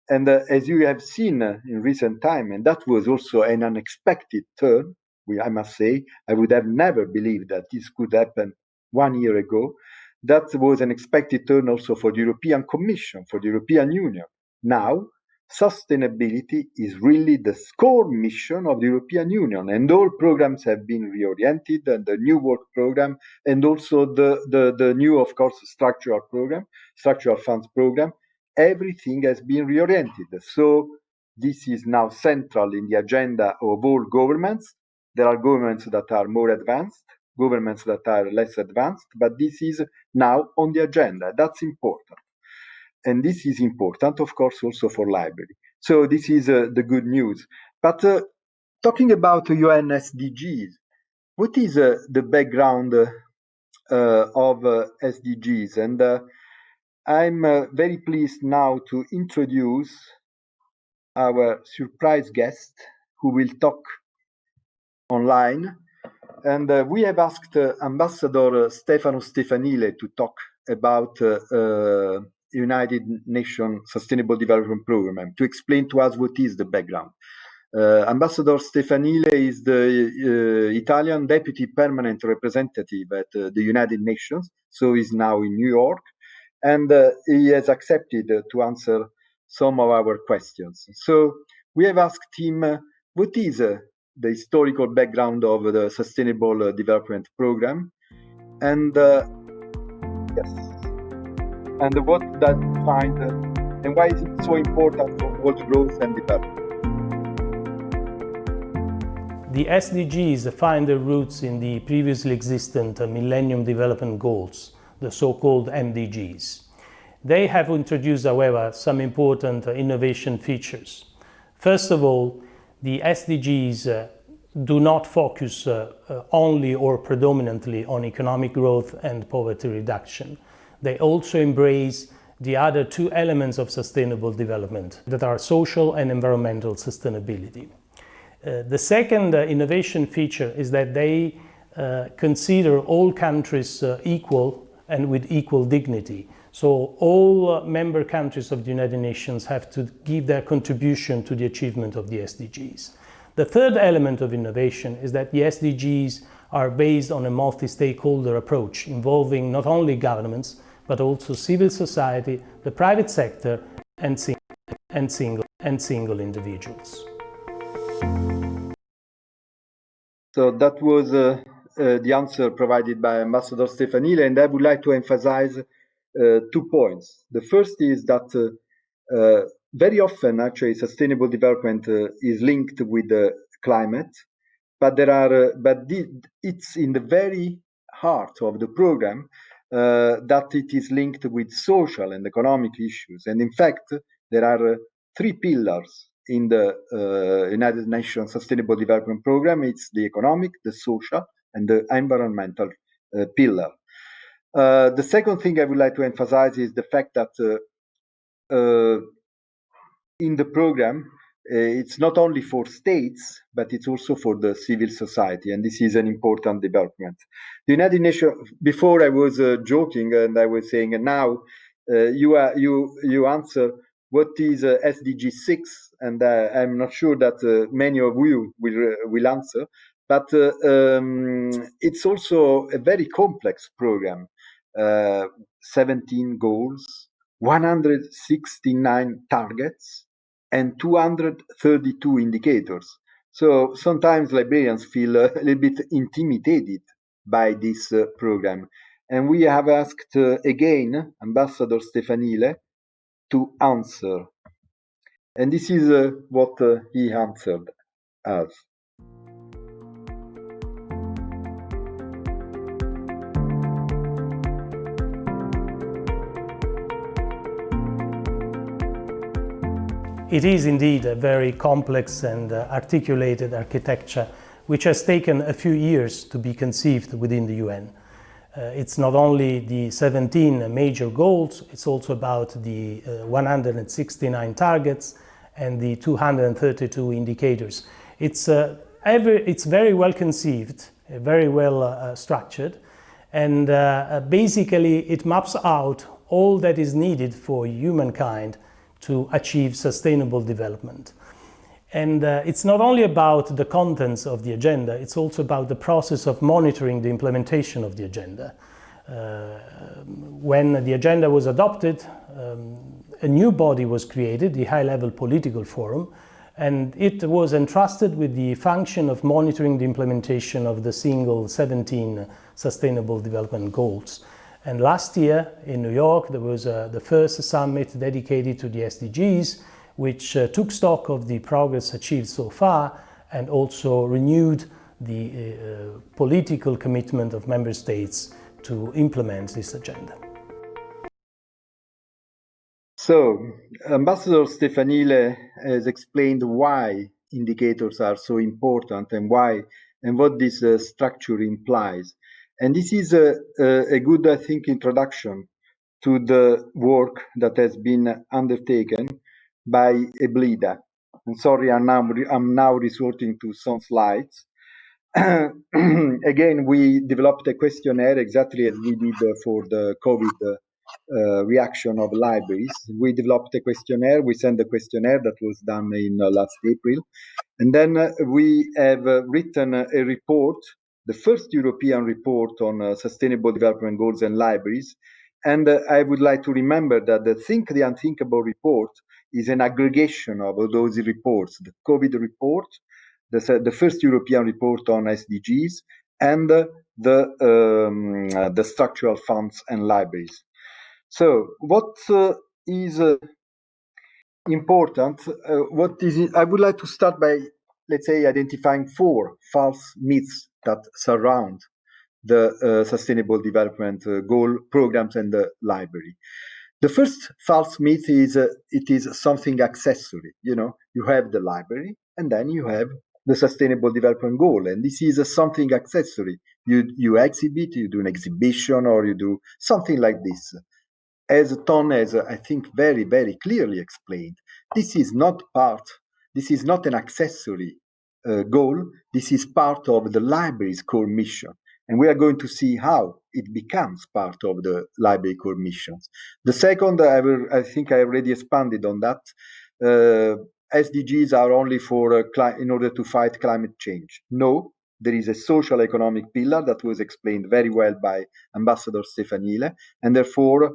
And as you have seen in recent time, and that was also an unexpected turn, I must say, I would have never believed that this could happen 1 year ago. That was an expected turn also for the European Commission, for the European Union. Now, sustainability is really the core mission of the European Union, and all programs have been reoriented, and the new work program, and also the new, of course, structural funds program, everything has been reoriented. So this is now central in the agenda of all governments. There are governments that are more advanced, governments that are less advanced, but this is now on the agenda. That's important. And this is important, of course, also for library. So this is the good news. But talking about UN SDGs, what is the background of SDGs? And I'm very pleased now to introduce our surprise guest, who will talk online. And we have asked Ambassador Stefano Stefanile to talk about United Nations Sustainable Development Program, to explain to us what is the background. Ambassador Stefanile is the Italian Deputy Permanent Representative at the United Nations, so he's now in New York, and he has accepted to answer some of our questions. So we have asked him what is the historical background of the Sustainable Development Program, and yes. And what does it find, and why is it so important for world growth and development? The SDGs find their roots in the previously existent Millennium Development Goals, the so-called MDGs. They have introduced, however, some important innovation features. First of all, the SDGs do not focus only or predominantly on economic growth and poverty reduction. They also embrace the other two elements of sustainable development that are social and environmental sustainability. The second innovation feature is that they consider all countries equal and with equal dignity. So all member countries of the United Nations have to give their contribution to the achievement of the SDGs. The third element of innovation is that the SDGs are based on a multi-stakeholder approach involving not only governments, but also civil society, the private sector, and single individuals. So that was the answer provided by Ambassador Stefanile, and I would like to emphasize 2 points. The first is that very often, actually, sustainable development is linked with climate, but it's in the very heart of the program that it is linked with social and economic issues. And in fact, there are 3 pillars in the United Nations Sustainable Development Program. It's the economic, the social, and the environmental pillar. The second thing I would like to emphasize is the fact that in the program, it's not only for states, but it's also for the civil society, and this is an important development. The United Nations, before I was joking, and I was saying, and now you answer what is SDG 6, and I'm not sure that many of you will answer, but it's also a very complex program. 17 goals, 169 targets, and 232 indicators. So sometimes librarians feel a little bit intimidated by this program. And we have asked again Ambassador Stefanile to answer. And this is what he answered us. It is indeed a very complex and articulated architecture which has taken a few years to be conceived within the UN. It's not only the 17 major goals, it's also about the 169 targets and the 232 indicators. It's very well conceived, very well structured, and basically it maps out all that is needed for humankind to achieve sustainable development. And it's not only about the contents of the agenda, it's also about the process of monitoring the implementation of the agenda. When the agenda was adopted, a new body was created, the High-Level Political Forum, and it was entrusted with the function of monitoring the implementation of the single 17 Sustainable Development Goals. And last year in New York, there was the first summit dedicated to the SDGs, which took stock of the progress achieved so far and also renewed the political commitment of member states to implement this agenda. So, Ambassador Stefanile has explained why indicators are so important and what this structure implies. And this is a good, I think, introduction to the work that has been undertaken by EBLIDA. I'm sorry, I'm now resorting to some slides. Again, we developed a questionnaire exactly as we did for the COVID reaction of libraries. We developed a questionnaire, we sent a questionnaire that was done in last April. And then we have written a report, the first European report on sustainable development goals and libraries. And I would like to remember that the Unthinkable report is an aggregation of all those reports, the COVID report, the first European report on SDGs, and the structural funds and libraries. So what is important? I would like to start by, let's say, identifying 4 false myths that surround the Sustainable Development Goal programs and the library. The first false myth is it is something accessory. You know, you have the library and then you have the Sustainable Development Goal, and this is something accessory. You exhibit, you do an exhibition, or you do something like this. As Ton has, I think, very, very clearly explained, this is not an accessory goal. This is part of the library's core mission. And we are going to see how it becomes part of the library core missions. The second, I think I already expanded on that. SDGs are only for in order to fight climate change. No, there is a social economic pillar that was explained very well by Ambassador Stefanile, and therefore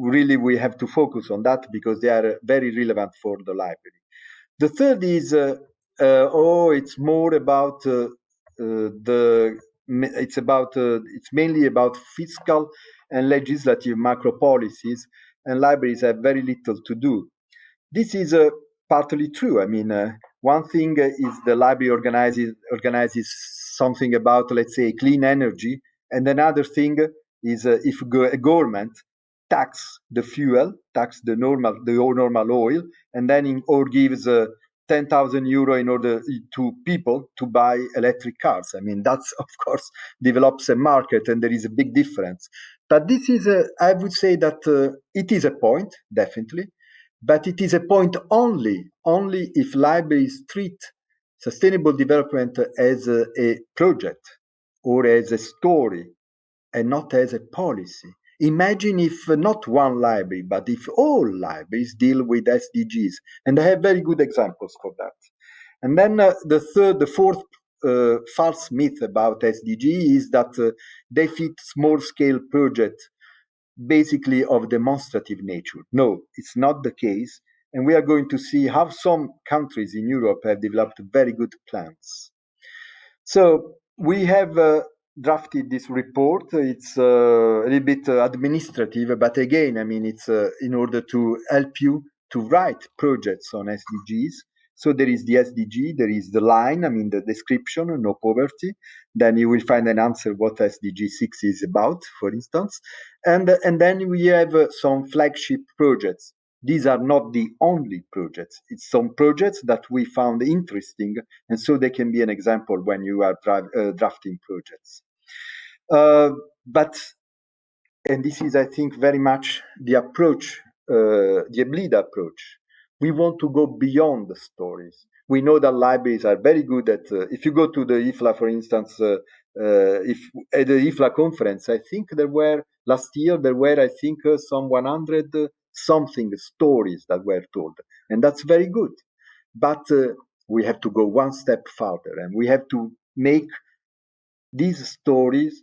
really we have to focus on that because they are very relevant for the library. The third is it's more about it's mainly about fiscal and legislative macro policies, and libraries have very little to do. This is partly true. I mean, one thing is the library organizes something about, let's say, clean energy, and another thing is if a government tax the fuel, tax the normal oil, and then or gives 10,000 euro in order to people to buy electric cars. I mean, that's of course develops a market, and there is a big difference. But this is, I would say that it is a point, definitely. But it is a point only if libraries treat sustainable development as a project or as a story and not as a policy. Imagine if not one library, but if all libraries deal with SDGs. And I have very good examples for that. And then the fourth false myth about SDG is that they fit small-scale projects basically of demonstrative nature. No, it's not the case. And we are going to see how some countries in Europe have developed very good plans. So we have drafted this report. It's a little bit administrative, but again, I mean, it's in order to help you to write projects on SDGs. So there is the SDG, there is the line, I mean, the description, no poverty. Then you will find an answer what SDG 6 is about, for instance. And then we have some flagship projects. These are not the only projects. It's some projects that we found interesting, and so they can be an example when you are drafting projects. And this is, I think, very much the approach, the EBLIDA approach. We want to go beyond the stories. We know that libraries are very good at, if you go to the IFLA, for instance, if at the IFLA conference, I think last year, I think, some 100 something stories that were told. And that's very good. But we have to go one step further, and we have to make these stories,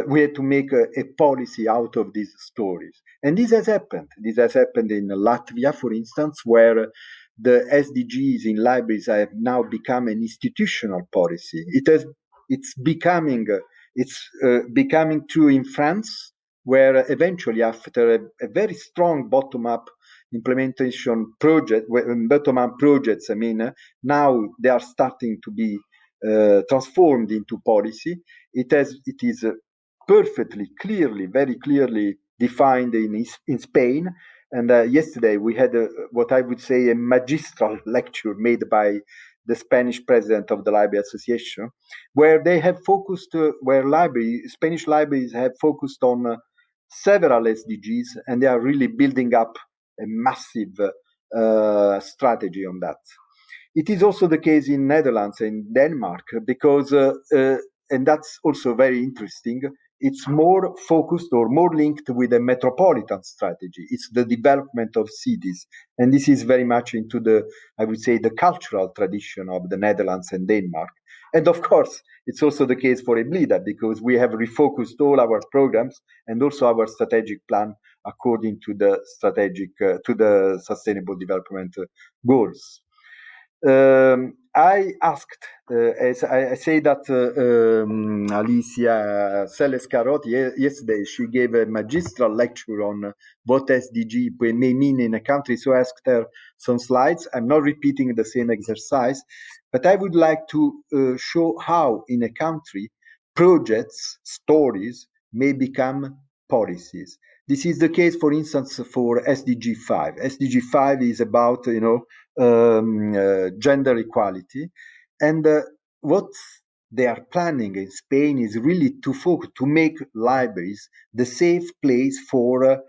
we had to make a policy out of these stories. And this has happened. This has happened in Latvia, for instance, where the SDGs in libraries have now become an institutional policy. It's becoming true in France, where eventually, after a very strong bottom-up implementation project, bottom-up projects, I mean, now they are starting to be transformed into policy. It is perfectly, clearly, very clearly defined in Spain. And yesterday we had what I would say a magistral lecture made by the Spanish president of the Library Association, where they have focused, Spanish libraries have focused on several SDGs, and they are really building up a massive strategy on that. It is also the case in Netherlands and Denmark, because, and that's also very interesting, it's more focused or more linked with a metropolitan strategy. It's the development of cities. And this is very much into I would say, the cultural tradition of the Netherlands and Denmark. And of course, it's also the case for EBLIDA, because we have refocused all our programs and also our strategic plan according to the Sustainable Development Goals. I asked, as I say that Alicia Celes-Carotti yesterday, she gave a magistral lecture on what SDG may mean in a country. So I asked her some slides. I'm not repeating the same exercise, but I would like to show how in a country projects, stories may become policies. This is the case, for instance, for SDG 5. SDG 5 is about, gender equality. And what they are planning in Spain is really to make libraries the safe place for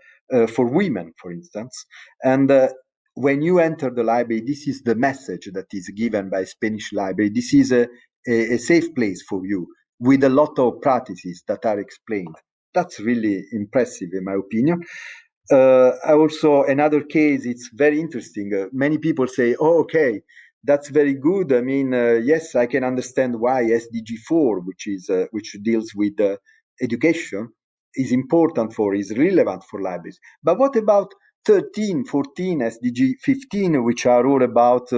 women, for instance. And when you enter the library, this is the message that is given by Spanish library. This is a safe place for you. with a lot of practices that are explained. That's really impressive, in my opinion. Also, another case, it's very interesting. Many people say, oh, okay, that's very good. I mean, yes, I can understand why SDG 4, which deals with education, is important is relevant for libraries. But what about 13, 14, SDG 15, which are all about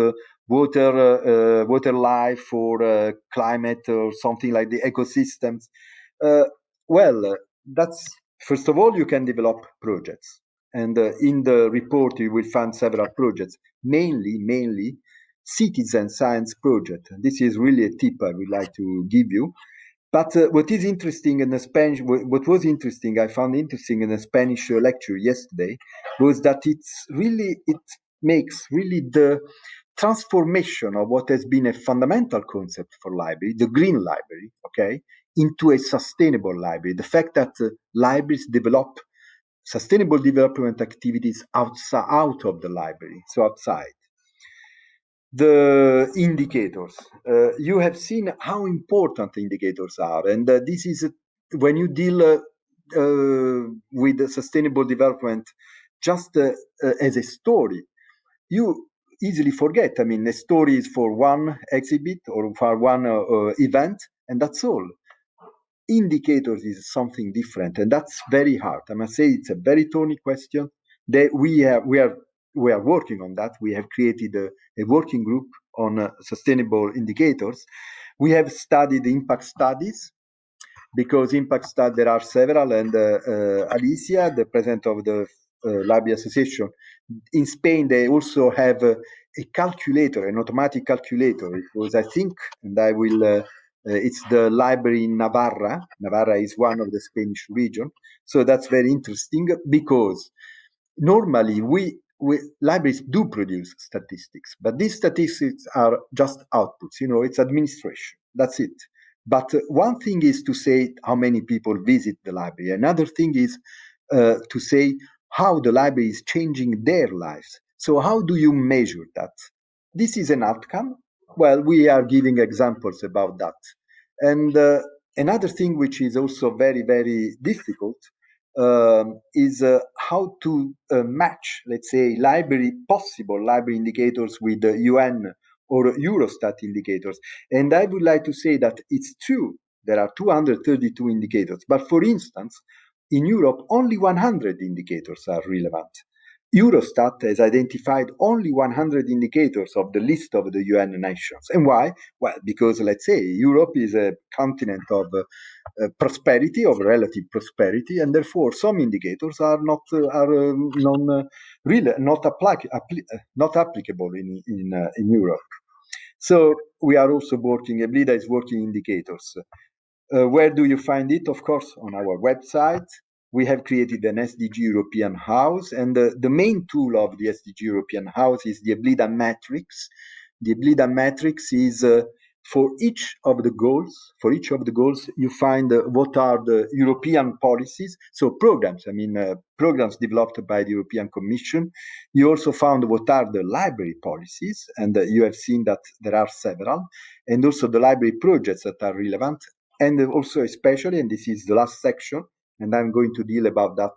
water life or climate or something like the ecosystems? That's, first of all, you can develop projects. And in the report, you will find several projects, mainly citizen science project. This is really a tip I would like to give you. But what is interesting in the Spanish, what was interesting, I found interesting in the Spanish lecture yesterday, was that it makes really the transformation of what has been a fundamental concept for library, the green library, okay, into a sustainable library. The fact that libraries develop sustainable development activities out of the library, so outside. The indicators. You have seen how important indicators are, and this is when you deal with sustainable development just as a story, you easily forget. I mean, a story is for one exhibit or for one event, and that's all. Indicators is something different, and that's very hard. I must say it's a very thorny question. That we are working on that. We have created a working group on sustainable indicators. We have studied impact studies, because impact studies, there are several, and Alicia, the president of the Library Association, in Spain, they also have a calculator, an automatic calculator. It was, I think, and I will, it's the library in Navarra. Navarra is one of the Spanish region. So that's very interesting, because normally libraries do produce statistics, but these statistics are just outputs. It's administration. That's it. But one thing is to say how many people visit the library. Another thing is to say how the library is changing their lives. So how do you measure that? This is an outcome. Well, we are giving examples about that. And another thing which is also very, very difficult is how to match, let's say, possible library indicators with the UN or Eurostat indicators. And I would like to say that it's true, there are 232 indicators, but for instance, in Europe, only 100 indicators are relevant. Eurostat has identified only 100 indicators of the list of the UN nations. And why? Well, because, let's say, Europe is a continent of prosperity, of relative prosperity, and therefore some indicators are not applicable in Europe. So we are also working. EBLIDA is working indicators. Where do you find it? Of course, on our website. We have created an SDG European House, and the main tool of the SDG European House is the EBLIDA matrix. The EBLIDA matrix is for each of the goals, you find what are the European policies, so programs, programs developed by the European Commission. You also found what are the library policies, and you have seen that there are several, and also the library projects that are relevant, and also especially, and this is the last section, and I'm going to deal about that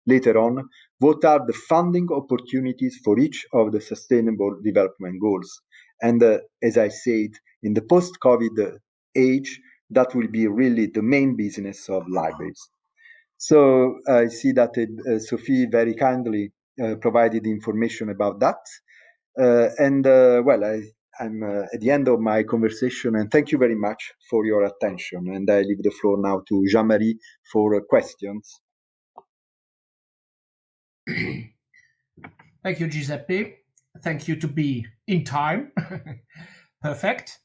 later on, what are the funding opportunities for each of the sustainable development goals. And as I said, in the post-COVID age, that will be really the main business of libraries. So I see that Sophie very kindly provided information about that. I'm at the end of my conversation, and thank you very much for your attention. And I leave the floor now to Jean-Marie for questions. Thank you, Giuseppe. Thank you to be in time. Perfect.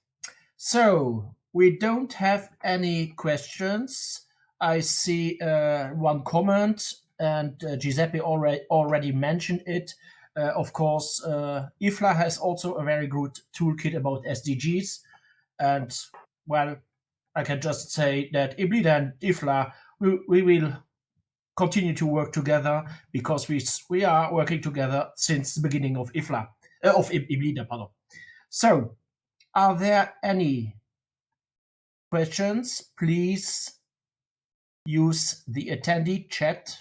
So we don't have any questions. I see one comment, and Giuseppe already mentioned it. Of course, IFLA has also a very good toolkit about SDGs. And, well, I can just say that EBLIDA and IFLA, we will continue to work together, because we are working together since the beginning of IFLA, of EBLIDA, pardon. So, are there any questions, please use the attendee chat.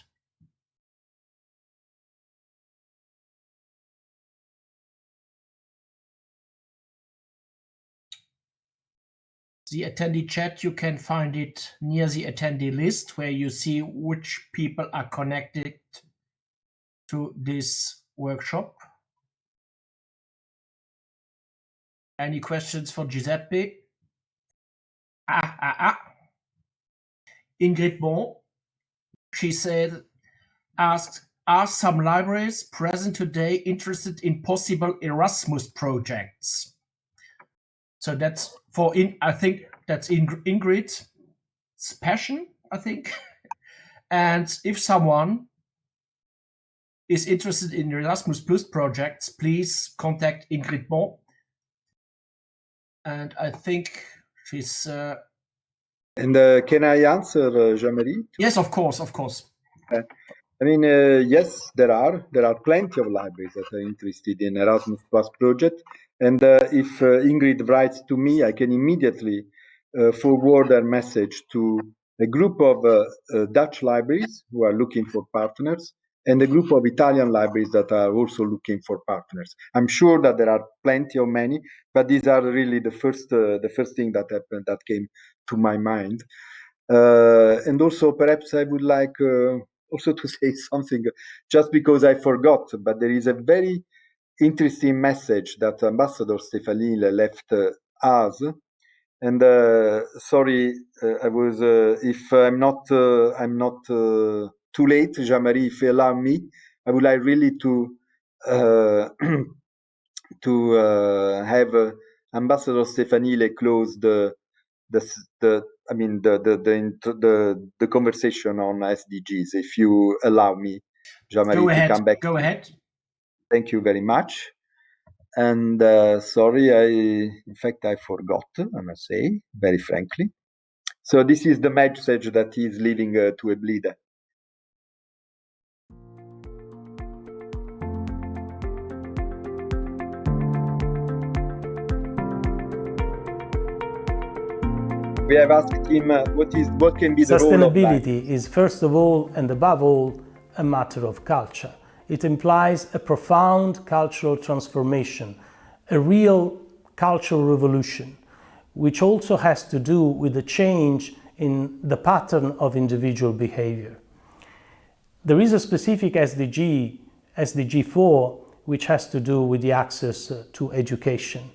The attendee chat, you can find it near the attendee list where you see which people are connected to this workshop. Any questions for Giuseppe? Ingrid Bon, she said, asked, are some libraries present today interested in possible Erasmus projects? So that's I think that's Ingrid's passion, I think. And if someone is interested in Erasmus Plus projects, please contact Ingrid Bon. And I think she's... And can I answer, Jean-Marie? Yes, of course, of course. I mean, yes, there are plenty of libraries that are interested in Erasmus Plus project. And if Ingrid writes to me, I can immediately forward her message to a group of Dutch libraries who are looking for partners and a group of Italian libraries that are also looking for partners. I'm sure that there are plenty of many, but these are really the first thing that happened that came to my mind. And also, perhaps I would like also to say something, just because I forgot, but there is a very interesting message that Ambassador Stefanile left us. And sorry, I was if I'm not too late, Jean-Marie, if you allow me, I would like really to have Ambassador Stefanile close the conversation on SDGs, if you allow me, Jean-Marie, to come back. Go ahead. Thank you very much. And sorry, in fact, I forgot, I must say, very frankly. So this is the message that he is leaving to EBLIDA. We have asked him what can be the role of sustainability is first of all and above all a matter of culture. It implies a profound cultural transformation, a real cultural revolution, which also has to do with the change in the pattern of individual behavior. There is a specific SDG, SDG 4, which has to do with the access to education.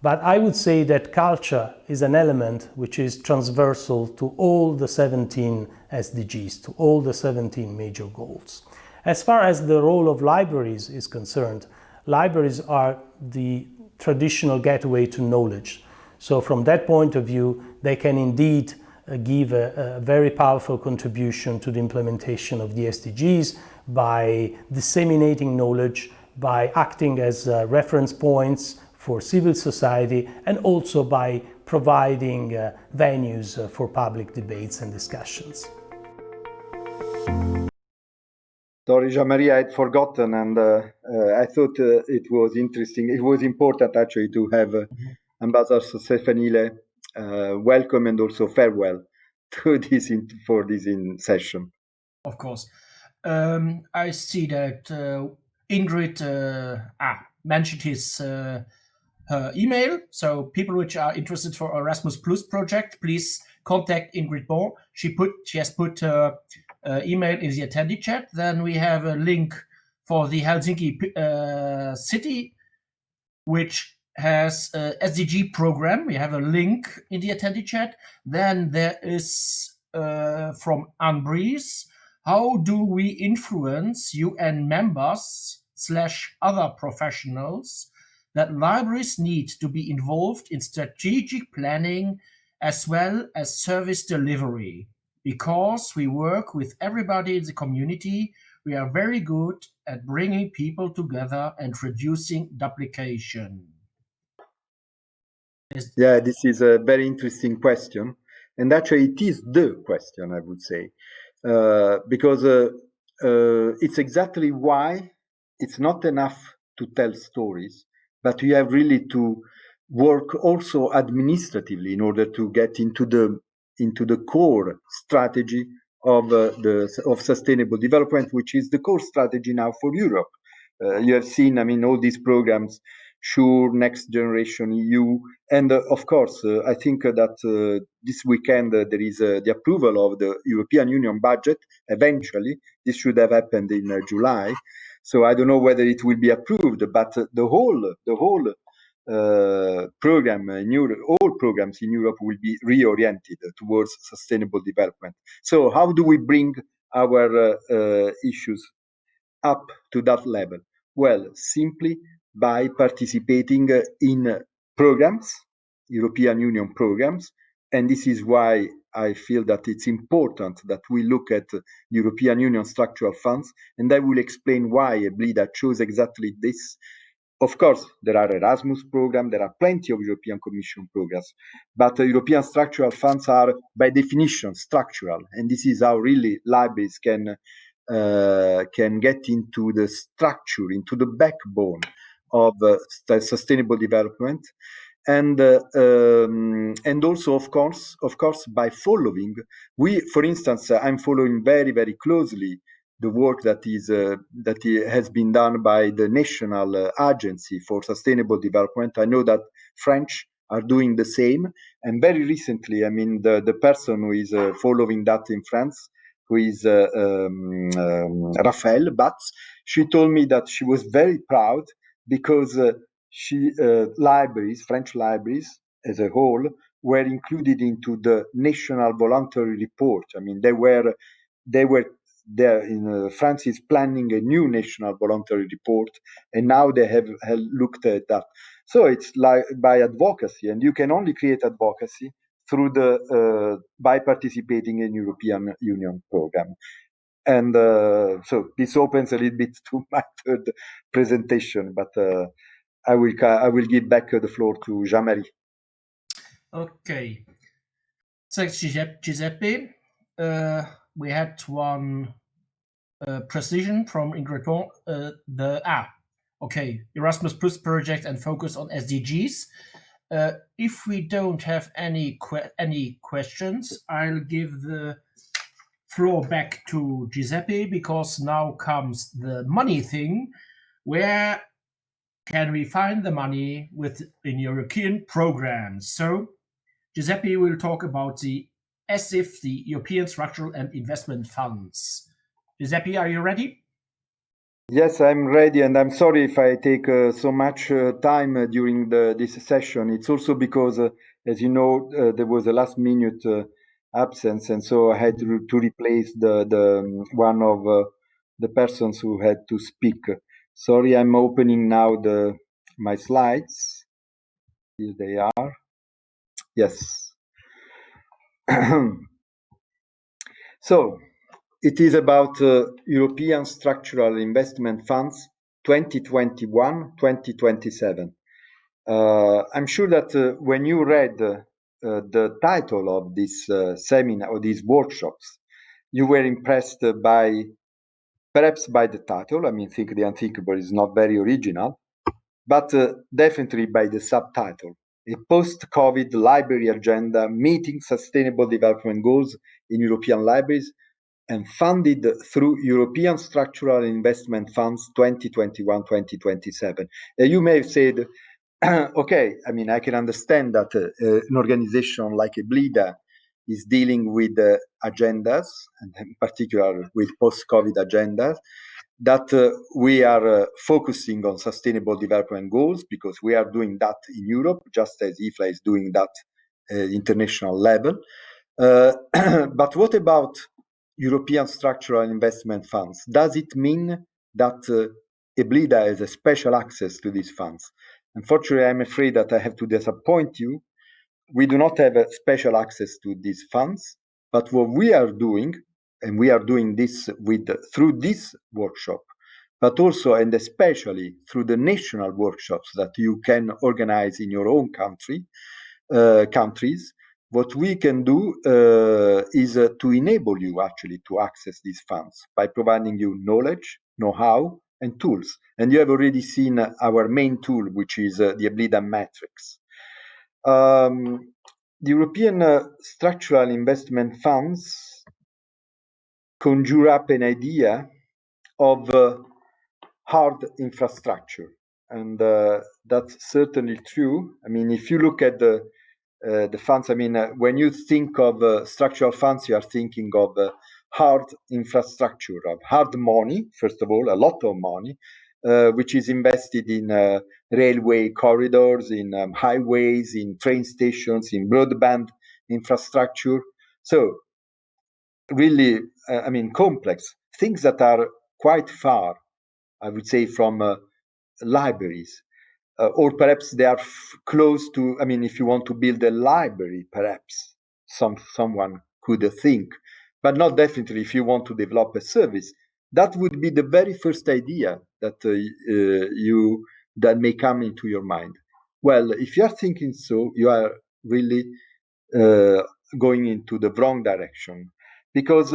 But I would say that culture is an element which is transversal to all the 17 SDGs, to all the 17 major goals. As far as the role of libraries is concerned, libraries are the traditional gateway to knowledge. So from that point of view, they can indeed give a very powerful contribution to the implementation of the SDGs by disseminating knowledge, by acting as reference points for civil society, and also by providing venues for public debates and discussions. Sorry, Jean-Marie, I had forgotten, and I thought it was interesting. It was important, actually, to have Ambassador Stefanile welcome and also farewell to this for this session. Of course. I see that Ingrid mentioned her email. So people which are interested for Erasmus Plus project, please contact Ingrid Bon. She has put her email in the attendee chat. Then we have a link for the Helsinki city, which has a SDG program. We have a link in the attendee chat. Then there is from Anne-Brice, how do we influence UN members / other professionals that libraries need to be involved in strategic planning as well as service delivery? Because we work with everybody in the community, we are very good at bringing people together and reducing duplication. Yeah, this is a very interesting question. And actually, it is the question, I would say, because it's exactly why it's not enough to tell stories, but you have really to work also administratively in order to get into the core strategy of sustainable development, which is the core strategy now for Europe. You have seen, all these programs, SURE, Next Generation EU, and of course, I think that this weekend there is the approval of the European Union budget. Eventually, this should have happened in July. So I don't know whether it will be approved, but the whole program in Europe, all programs in Europe will be reoriented towards sustainable development. So how do we bring our issues up to that level? Well, simply by participating in programs, European Union programs, and this is why I feel that it's important that we look at European Union structural funds, and I will explain why EBLIDA chose exactly this. Of course, there are Erasmus programs, there are plenty of European Commission programs, but European structural funds are by definition structural, and this is how really libraries can get into the structure, into the backbone of sustainable development, and also of course by following. For instance, I'm following very, very closely the work that has been done by the National Agency for Sustainable Development. I know that French are doing the same, and very recently, the person who is following that in France, who is Raphael Batz, she told me that she was very proud because French libraries as a whole, were included into the National Voluntary Report. They were there. In France is planning a new National Voluntary Report, and now they have looked at that. So it's like by advocacy, and you can only create advocacy through by participating in European Union program. And so this opens a little bit to my third presentation, but I will give back the floor to Jean-Marie. Okay. Thanks, Giuseppe. We had one precision from Ingrid. Erasmus Plus project and focus on SDGs. If we don't have any questions, I'll give the floor back to Giuseppe, because now comes the money thing. Where can we find the money in European programs? So Giuseppe will talk about the ESIF, the European Structural and Investment Funds. Giuseppe, are you ready? Yes, I'm ready, and I'm sorry if I take so much time during this session. It's also because, as you know, there was a last-minute absence, and so I had to replace the one of the persons who had to speak. Sorry, I'm opening now my slides. Here they are. Yes. So it is about European Structural Investment Funds 2021-2027. I'm sure that when you read the title of this seminar or these workshops, you were impressed perhaps by the title. I think The Unthinkable is not very original, but definitely by the subtitle. A post-COVID library agenda meeting sustainable development goals in European libraries and funded through European Structural Investment Funds 2021-2027. You may have said, okay, I can understand that an organization like EBLIDA is dealing with agendas, and in particular with post-COVID agendas, that we are focusing on sustainable development goals because we are doing that in Europe, just as EFLA is doing that international level. But what about European Structural Investment Funds? Does it mean that EBLIDA has a special access to these funds? Unfortunately, I'm afraid that I have to disappoint you. We do not have a special access to these funds, but what we are doing, and we are doing this through this workshop, but also and especially through the national workshops that you can organize in your own countries. What we can do is to enable you actually to access these funds by providing you knowledge, know-how, and tools. And you have already seen our main tool, which is the EBLIDA Matrix. The European structural investment funds conjure up an idea of hard infrastructure, and that's certainly true. I mean, if you look at the funds, I mean, when you think of structural funds, you are thinking of hard infrastructure, of hard money, first of all, a lot of money, which is invested in railway corridors, in highways, in train stations, in broadband infrastructure. So really, I mean, complex things that are quite far, I would say, from libraries. Or perhaps they are close to, I mean, if you want to build a library, perhaps someone could think, but not definitely if you want to develop a service. That would be the very first idea that that may come into your mind. Well, if you are thinking so, you are really going into the wrong direction, because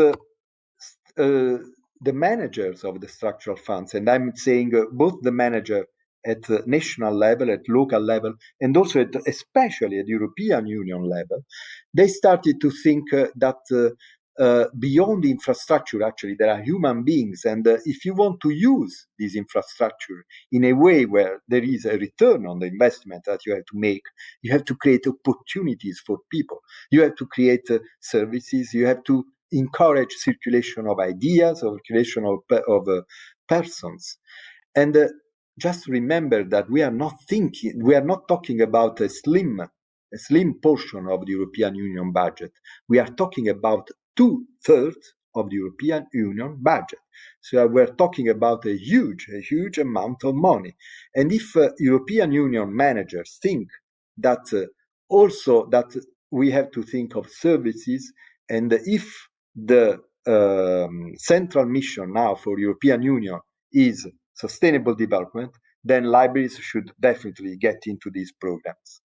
the managers of the structural funds, and I'm saying both the manager at the national level, at local level, and also especially at the European Union level, they started to think that beyond the infrastructure, actually, there are human beings. And if you want to use this infrastructure in a way where there is a return on the investment that you have to make, you have to create opportunities for people. You have to create services. You have to encourage circulation of ideas, or circulation of persons. And just remember that we are not talking about a slim portion of the European Union budget. We are talking about 2/3 of the European Union budget. So we're talking about a huge amount of money. And if European Union managers think that also that we have to think of services, and if the central mission now for European Union is sustainable development, then libraries should definitely get into these programs.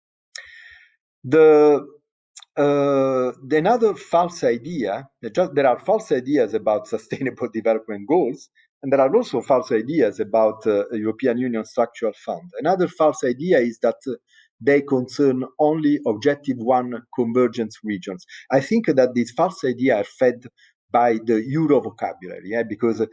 Another false idea, there are false ideas about sustainable development goals, and there are also false ideas about European Union structural fund. Another false idea is that they concern only Objective 1 convergence regions. I think that these false ideas are fed by the Euro vocabulary, because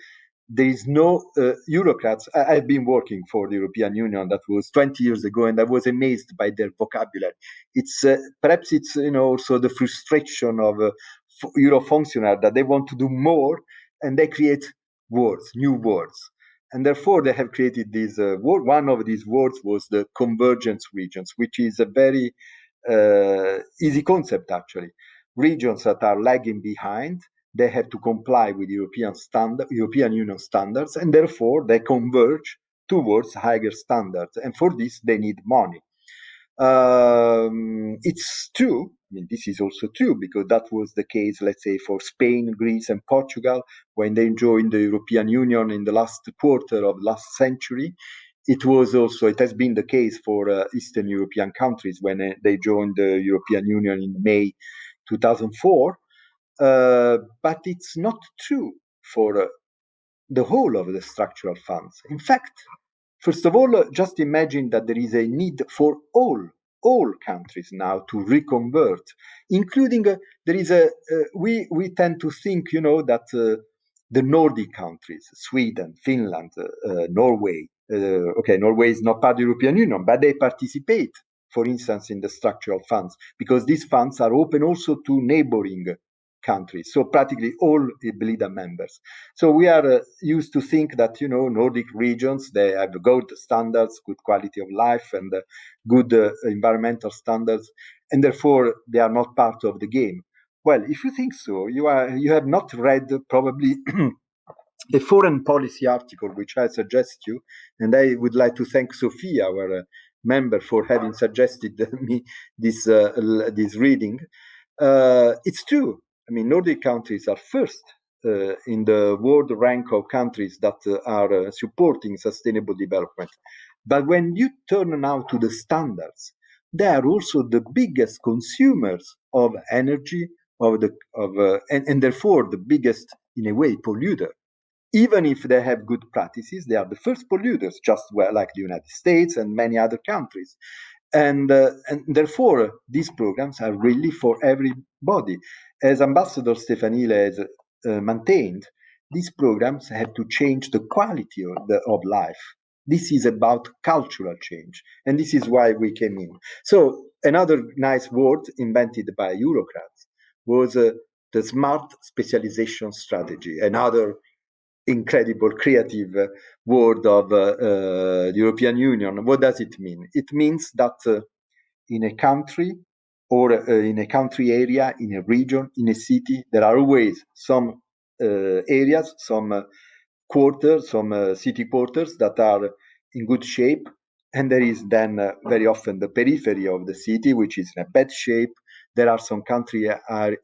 there is no Eurocrats. I've been working for the European Union, that was 20 years ago, and I was amazed by their vocabulary. It's perhaps it's also the frustration of Euro functionaries, that they want to do more and they create words, new words, and therefore they have created this word. One of these words was the convergence regions, which is a very easy concept, actually. Regions that are lagging behind, they have to comply with European Union standards, and therefore they converge towards higher standards. And for this, they need money. It's true. I mean, this is also true, because that was the case, let's say, for Spain, Greece, and Portugal when they joined the European Union in the last quarter of last century. It has been the case for Eastern European countries when they joined the European Union in May 2004. But it's not true for the whole of the structural funds. In fact, first of all, just imagine that there is a need for all countries now to reconvert, including we tend to think, that the Nordic countries, Sweden, Finland, Norway. Norway is not part of the European Union, but they participate, for instance, in the structural funds, because these funds are open also to neighboring countries, so practically all EBLIDA members. So we are used to think that, Nordic regions, they have good standards, good quality of life, and good environmental standards, and therefore they are not part of the game. Well, if you think so, you have not read probably a foreign policy article which I suggest you, and I would like to thank Sophia, our member, for having suggested me this reading. It's true. I mean, Nordic countries are first in the world rank of countries that are supporting sustainable development. But when you turn now to the standards, they are also the biggest consumers of energy, and therefore the biggest, in a way, polluter. Even if they have good practices, they are the first polluters, just like the United States and many other countries. And therefore, these programs are really for everybody. As Ambassador Stefanile has maintained, these programs have to change the quality of life. This is about cultural change, and this is why we came in. So another nice word invented by Eurocrats was the smart specialization strategy, another incredible creative word of the European Union. What does it mean? It means that in a country or in a country area, in a region, in a city, there are always some areas, some quarters, some city quarters that are in good shape. And there is then very often the periphery of the city, which is in a bad shape. There are some country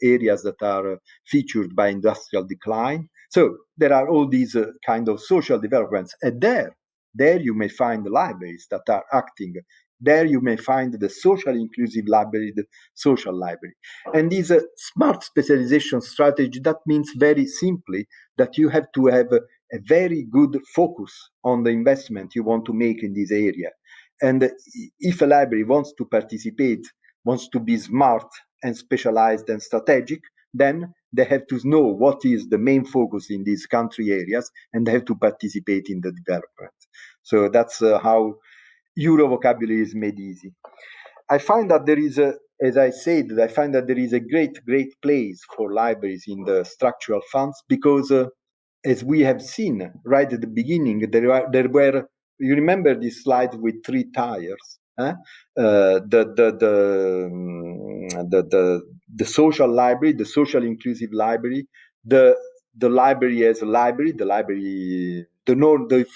areas that are featured by industrial decline. So there are all these kind of social developments. And there you may find the libraries that are acting. There you may find the social inclusive library, the social library. And this smart specialization strategy, that means very simply that you have to have a very good focus on the investment you want to make in this area. And if a library wants to participate, wants to be smart and specialized and strategic, then they have to know what is the main focus in these country areas, and they have to participate in the development. So that's how Euro vocabulary is made easy. I find that there is as I said, I find that there is a great place for libraries in the structural funds, because as we have seen right at the beginning, there were, you remember this slide with 3 tires? The social library, the social inclusive library, the library as a library, the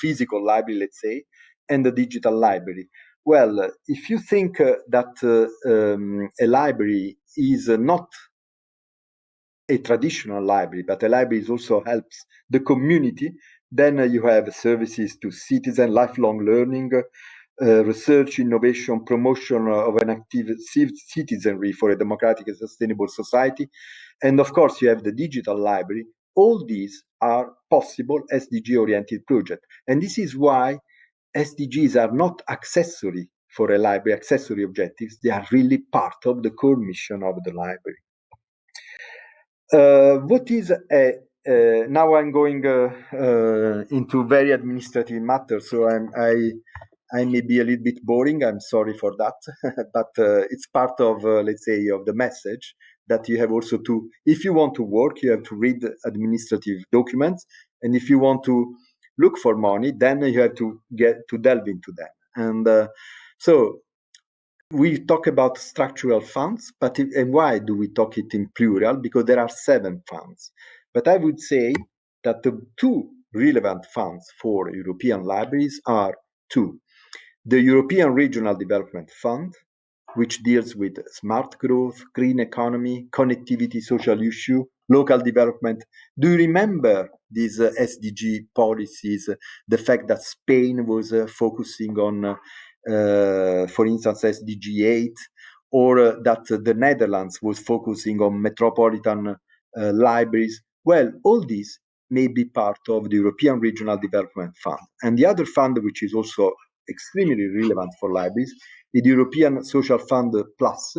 physical library, let's say, and the digital library. Well, if you think that a library is not a traditional library, but a library also helps the community, then you have services to citizens, lifelong learning, research, innovation, promotion of an active citizenry for a democratic and sustainable society. And of course, you have the digital library. All these are possible SDG-oriented projects. And this is why SDGs are not accessory for a library, accessory objectives. They are really part of the core mission of the library. What is now I'm going into very administrative matters, so I may be a little bit boring. I'm sorry for that, but it's part of, let's say, of the message that you have also to, if you want to work, you have to read administrative documents, and if you want to look for money, then you have to get to delve into them. And so we talk about structural funds, but and why do we talk it in plural? Because there are 7 funds. But I would say that the 2 relevant funds for European libraries are 2. The European Regional Development Fund, which deals with smart growth, green economy, connectivity, social issue, local development. Do you remember these SDG policies, the fact that Spain was focusing on for instance, SDG 8, or that the Netherlands was focusing on metropolitan libraries? Well, all these may be part of the European Regional Development Fund. And the other fund, which is also extremely relevant for libraries, is the European Social Fund Plus.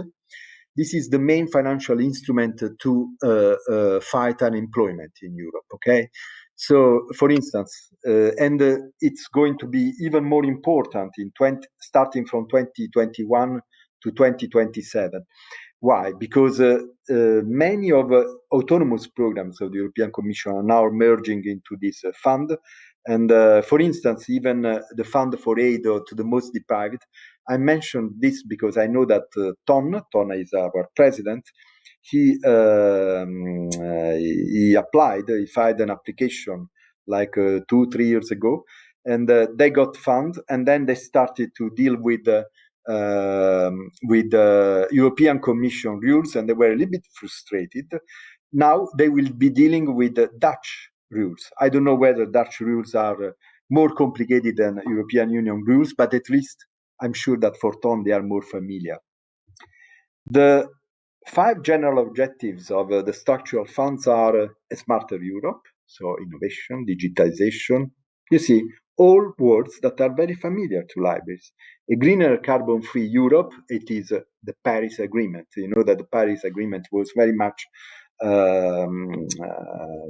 This is the main financial instrument to fight unemployment in Europe, okay? So, for instance, and it's going to be even more important in starting from 2021 to 2027. Why? Because many of autonomous programs of the European Commission are now merging into this fund. And for instance, even the fund for aid to the most deprived. I mentioned this because I know that Ton is our president. He applied, he filed an application like 2-3 years ago, and they got funds, and then they started to deal with the European Commission rules, and they were a little bit frustrated. Now they will be dealing with the Dutch rules. I don't know whether Dutch rules are more complicated than European Union rules, but at least I'm sure that for Ton they are more familiar. The 5 general objectives of the structural funds are a smarter Europe, so innovation, digitization. You see, all words that are very familiar to libraries. A greener carbon-free Europe, it is the Paris Agreement. You know that the Paris Agreement was very much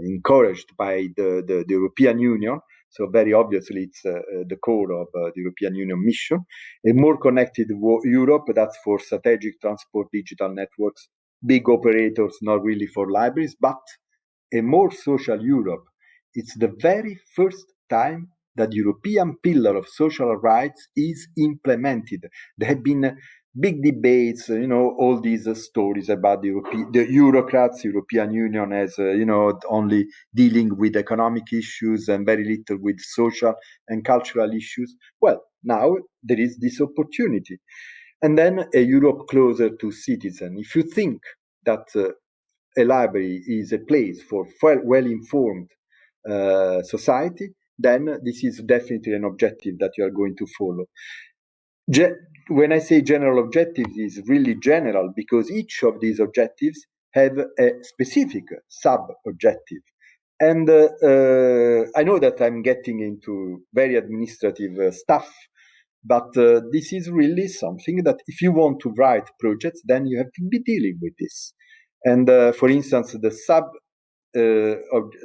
encouraged by the European Union. So very obviously, it's the core of the European Union mission. A more connected Europe, that's for strategic transport, digital networks, big operators, not really for libraries, but a more social Europe. It's the very first time that the European pillar of social rights is implemented. There have been big debates, all these stories about the Eurocrats, European Union as, only dealing with economic issues and very little with social and cultural issues. Well, now there is this opportunity. And then a Europe closer to citizens. If you think that a library is a place for well-informed society, then this is definitely an objective that you are going to follow. When I say general objectives, is really general because each of these objectives have a specific sub-objective. And I know that I'm getting into very administrative stuff, but this is really something that if you want to write projects, then you have to be dealing with this. And for instance, the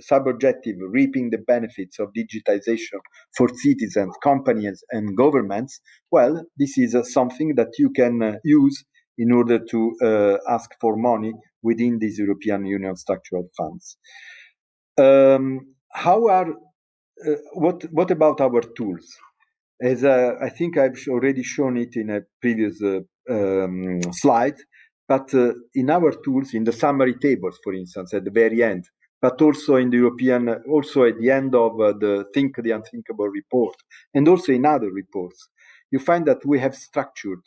sub-objective, reaping the benefits of digitization for citizens, companies, and governments, well, this is something that you can use in order to ask for money within these European Union structural funds. What about our tools? As I think I've already shown it in a previous slide, but in our tools, in the summary tables, for instance, at the very end, but also in the also at the end of the the Unthinkable report, and also in other reports, you find that we have structured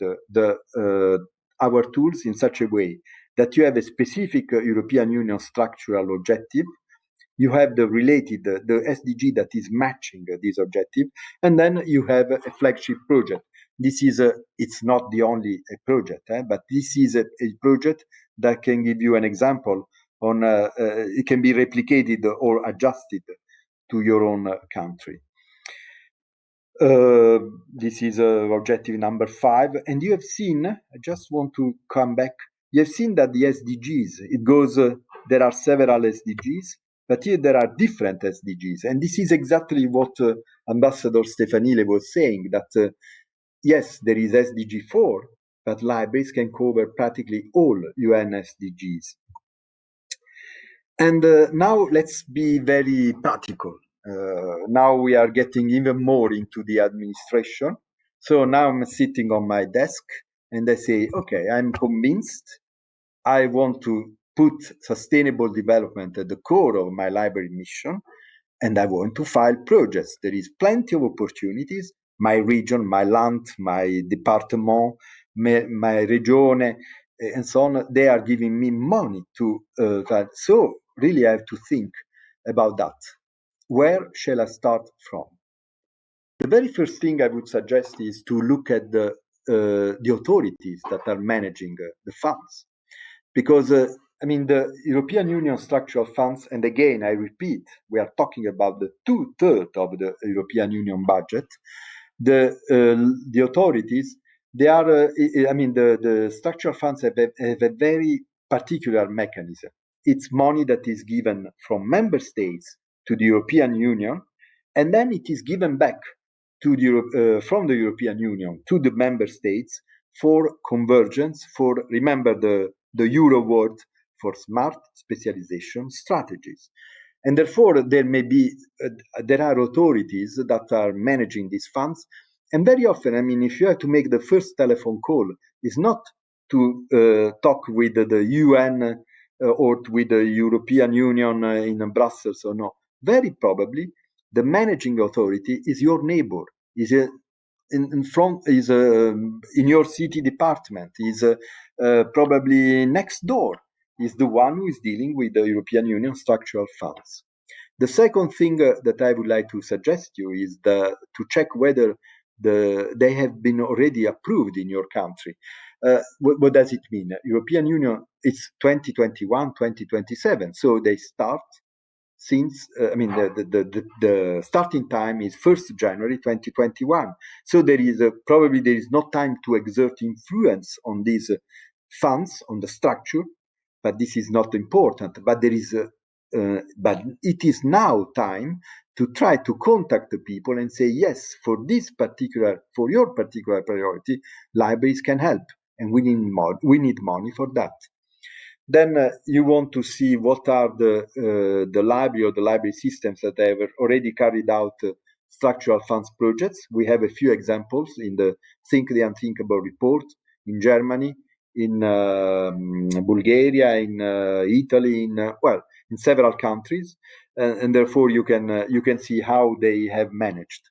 our tools in such a way that you have a specific European Union structural objective. You have the related, the SDG that is matching this objective, and then you have a flagship project. This is it's not the only project, but this is a project that can give you an example on, it can be replicated or adjusted to your own country. This is objective number 5, and you have seen, I just want to come back, you have seen that the SDGs, it goes, there are several SDGs, but here there are different SDGs. And this is exactly what Ambassador Stefanile was saying, that yes, there is SDG 4, but libraries can cover practically all UN SDGs. And now let's be very practical. Now we are getting even more into the administration. So now I'm sitting on my desk and I say, okay, I'm convinced I want to put sustainable development at the core of my library mission, and I want to file projects. There is plenty of opportunities. My region, my land, my department, my regione, and so on, they are giving me money to that. So really I have to think about that. Where shall I start from? The very first thing I would suggest is to look at the authorities that are managing the funds. Because, the European Union structural funds, and again, I repeat, we are talking about the 2/3 of the European Union budget. The authorities, they are, the structural funds have a very particular mechanism. It's money that is given from member states to the European Union, and then it is given back to from the European Union to the member states for convergence, for, remember the Euro word, for smart specialization strategies. And therefore, there are authorities that are managing these funds. And very often, if you have to make the first telephone call, it's not to talk with the UN or with the European Union in Brussels or no. Very probably, the managing authority is your neighbor, is in your city department, is probably next door, is the one who is dealing with the European Union structural funds. The second thing that I would like to suggest you is to check whether they have been already approved in your country. What does it mean? European Union, it's 2021, 2027, so they start since the starting time is 1st January 2021. So there is probably there is no time to exert influence on these funds, on the structure, but this is not important. But there is but it is now time to try to contact the people and say, yes, for your particular priority, libraries can help, and we need money for that. Then you want to see what are the library or the library systems that have already carried out structural funds projects. We have a few examples in the Think the Unthinkable report in Germany, in Bulgaria, in Italy, in several countries, and therefore you can see how they have managed.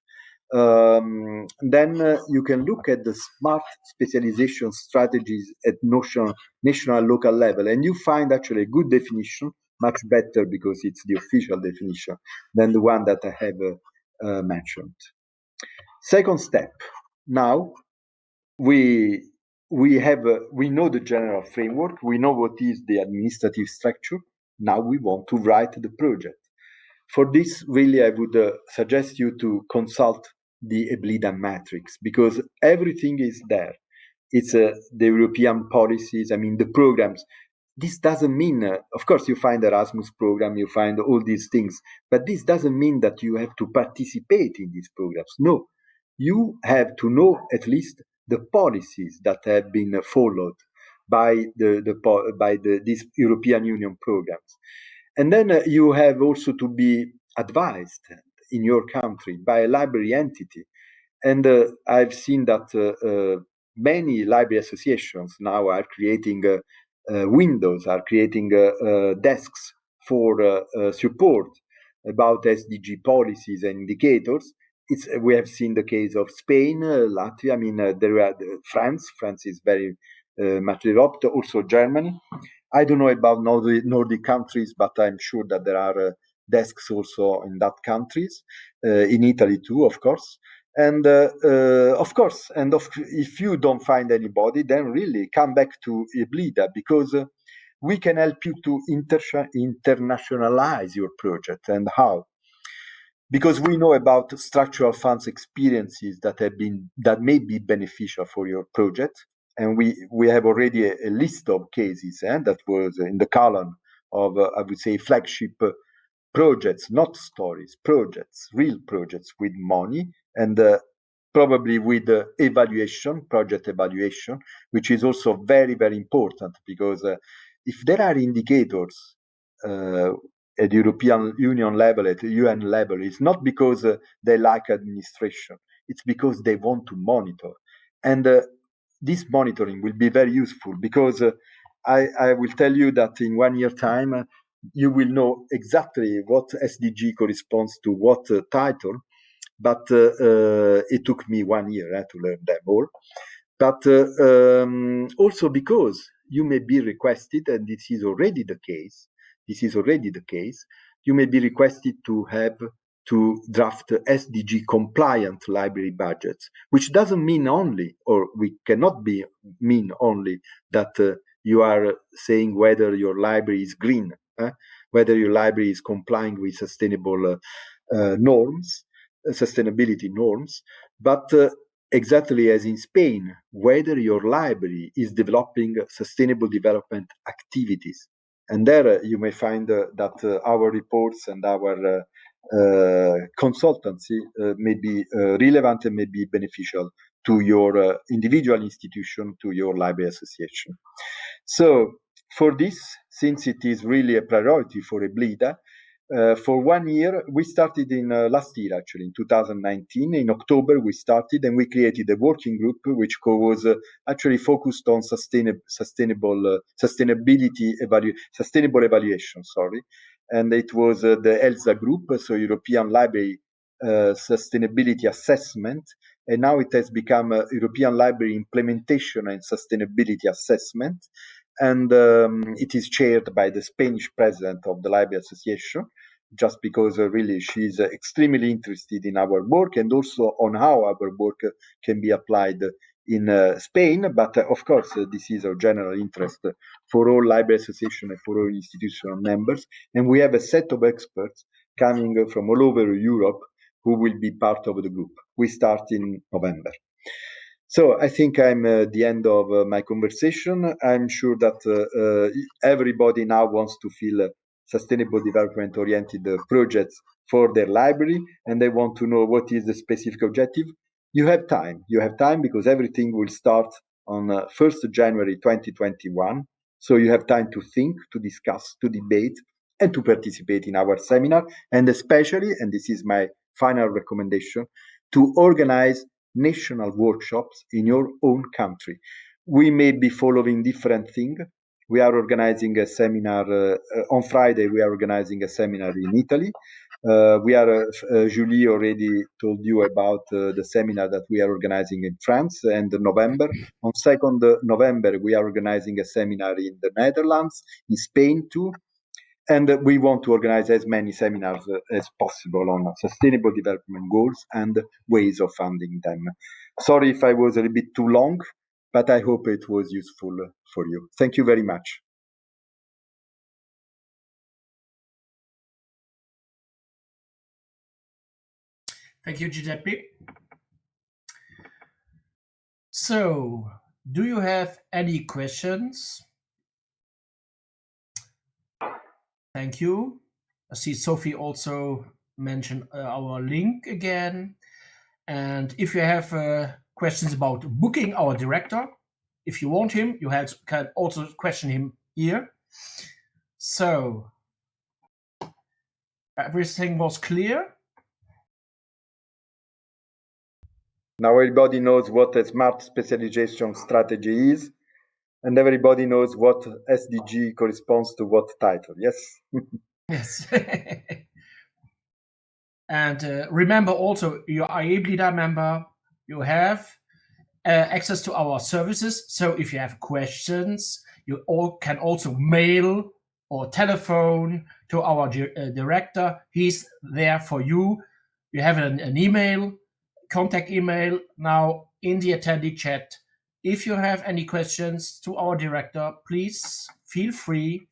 Then you can look at the smart specialization strategies at national and local level, and you find actually a good definition, much better because it's the official definition than the one that I have mentioned. Second step. Now we know the general framework, we know what is the administrative structure. Now we want to write the project. For this, really, I would suggest you to consult the EBLIDA matrix, because everything is there. It's the European policies, the programs. This doesn't mean, of course, you find Erasmus program, you find all these things, but this doesn't mean that you have to participate in these programs. No, you have to know at least the policies that have been followed by these European Union programs. And then you have also to be advised in your country by a library entity. And I've seen that many library associations now are creating windows, are creating desks for support about SDG policies and indicators. We have seen the case of Spain, Latvia. There are France. France is very much developed. Also Germany. I don't know about Nordic countries, but I'm sure that there are desks also in that countries, in Italy too, of course. And if you don't find anybody, then really come back to EBLIDA, because we can help you to internationalize your project. And how? Because we know about structural funds experiences that may be beneficial for your project. And we have already a list of cases that was in the column of, I would say, flagship projects, not stories, projects, real projects with money, and probably with project evaluation, which is also very, very important, because if there are indicators at European Union level, at UN level, it's not because they like administration, it's because they want to monitor. And this monitoring will be very useful, because I will tell you that in 1 year time, you will know exactly what SDG corresponds to what title, but it took me 1 year to learn them all. But also because you may be requested, and this is already the case, you may be requested to draft SDG compliant library budgets, which doesn't mean only, or we cannot mean only that you are saying whether your library is green, whether your library is complying with sustainability norms, but exactly as in Spain, whether your library is developing sustainable development activities. And there you may find that our reports and our consultancy may be relevant and may be beneficial to your individual institution, to your library association. So for this, since it is really a priority for EBLIDA, for 1 year, we started in last year, actually, in 2019. In October, we started, and we created a working group which was actually focused on sustainable evaluation. And it was the ELSA group, so European Library Sustainability Assessment, and now it has become European Library Implementation and Sustainability Assessment. And it is chaired by the Spanish president of the Library Association, just because really she's extremely interested in our work, and also on how our work can be applied in Spain, but of course, this is of general interest for all library association and for all institutional members. And we have a set of experts coming from all over Europe who will be part of the group. We start in November. So I think I'm at the end of my conversation. I'm sure that everybody now wants to feel sustainable development oriented projects for their library, and they want to know what is the specific objective. You have time because everything will start on 1st January 2021. So you have time to think, to discuss, to debate, and to participate in our seminar, and especially, and this is my final recommendation, to organize national workshops in your own country. We may be following different things. We are organizing a seminar on Friday. We are organizing a seminar in Italy. Julie already told you about the seminar that we are organizing in France and November. On 2nd November, we are organizing a seminar in the Netherlands, in Spain too. And we want to organize as many seminars as possible on sustainable development goals and ways of funding them. Sorry if I was a little bit too long, but I hope it was useful for you. Thank you very much. Thank you, Giuseppe. So, do you have any questions? Thank you. I see Sophie also mentioned our link again. And if you have questions about booking our director, if you want him, you can also question him here. So, everything was clear. Now everybody knows what a smart specialization strategy is, and everybody knows what SDG corresponds to what title, yes? Yes. And remember also, you are a EBLIDA member, you have access to our services. So if you have questions, you can also mail or telephone to our director. He's there for you. You have an email, contact email now in the attendee chat. If you have any questions to our director, please feel free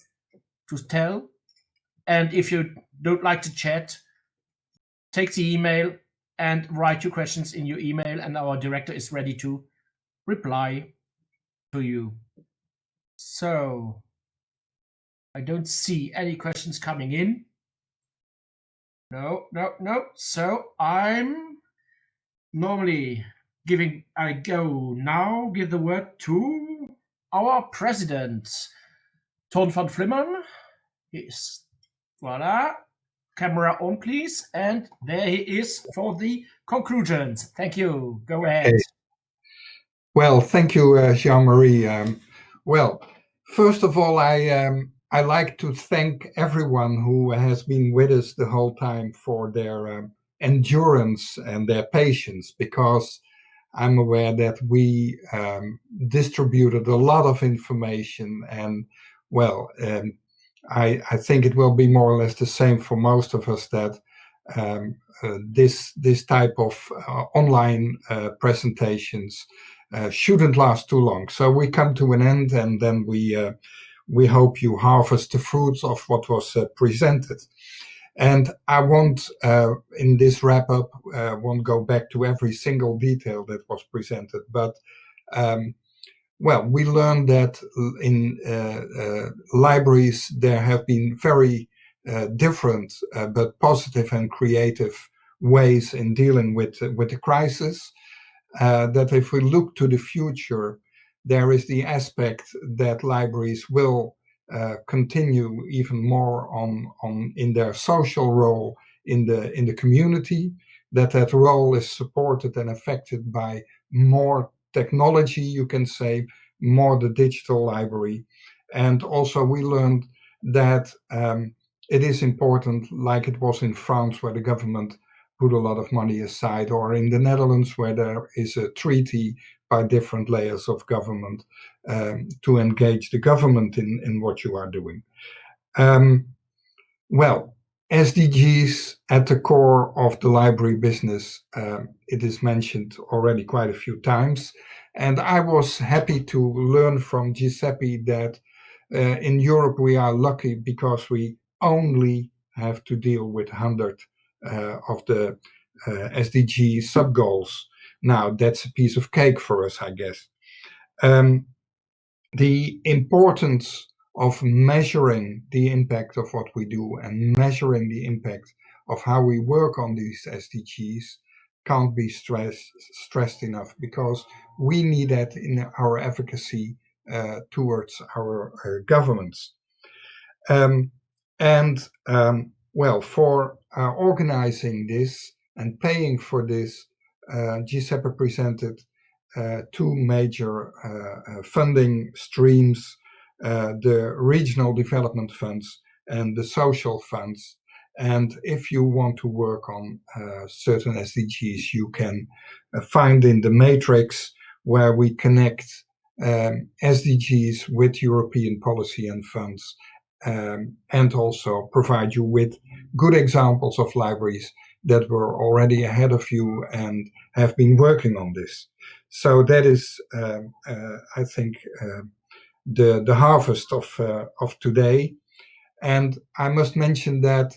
to tell. And if you don't like to chat, take the email and write your questions in your email, and our director is ready to reply to you. So I don't see any questions coming in. No. So I'm normally give the word to our president, Ton van Flimmern. Voila. Camera on, please. And there he is for the conclusions. Thank you. Go ahead. Okay. Well, thank you, Jean-Marie. Well, first of all, I like to thank everyone who has been with us the whole time for their endurance and their patience, because I'm aware that we distributed a lot of information, and well, I think it will be more or less the same for most of us, that this type of online presentations shouldn't last too long. So we come to an end, and then we hope you harvest the fruits of what was presented. And I won't, in this wrap up, won't go back to every single detail that was presented, but well, we learned that in libraries there have been very different but positive and creative ways in dealing with the crisis. That if we look to the future, there is the aspect that libraries will continue even more on in their social role in the community, that role is supported and affected by more technology, you can say, more the digital library. And also we learned that it is important, like it was in France, where the government put a lot of money aside, or in the Netherlands, where there is a treaty by different layers of government to engage the government in what you are doing. Well, SDGs at the core of the library business, it is mentioned already quite a few times. And I was happy to learn from Giuseppe that in Europe we are lucky because we only have to deal with 100 of the SDG sub-goals. Now, that's a piece of cake for us, I guess. The importance of measuring the impact of what we do and measuring the impact of how we work on these SDGs can't be stressed enough, because we need that in our advocacy towards our governments. Well, for organizing this and paying for this, Giuseppe presented two major funding streams, the regional development funds and the social funds. And if you want to work on certain SDGs, you can find in the matrix where we connect SDGs with European policy and funds, and also provide you with good examples of libraries that were already ahead of you and have been working on this. So that is, I think, the harvest of today. And I must mention that,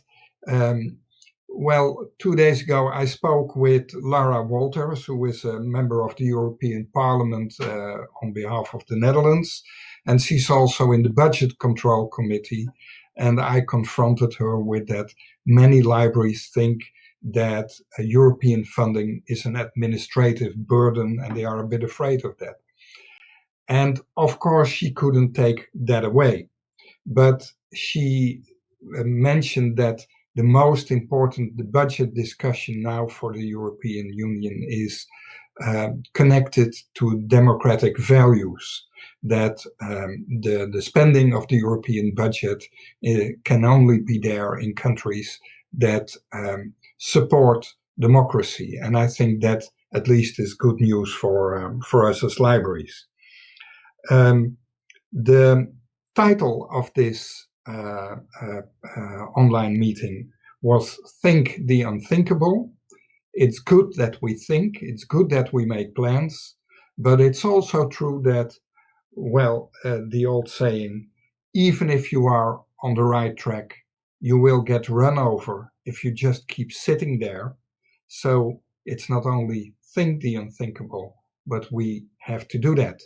well, 2 days ago I spoke with Lara Walters, who is a member of the European Parliament on behalf of the Netherlands, and she's also in the Budget Control Committee. And I confronted her with that many libraries think that European funding is an administrative burden, and they are a bit afraid of that. And of course, she couldn't take that away. But she mentioned that the most important, the budget discussion now for the European Union is connected to democratic values, that the spending of the European budget can only be there in countries that support democracy. And I think that at least is good news for us as libraries. The title of this online meeting was Think the Unthinkable. It's good that we think, it's good that we make plans, but it's also true that, well, the old saying, even if you are on the right track, you will get run over if you just keep sitting there. So it's not only think the unthinkable, but we have to do that.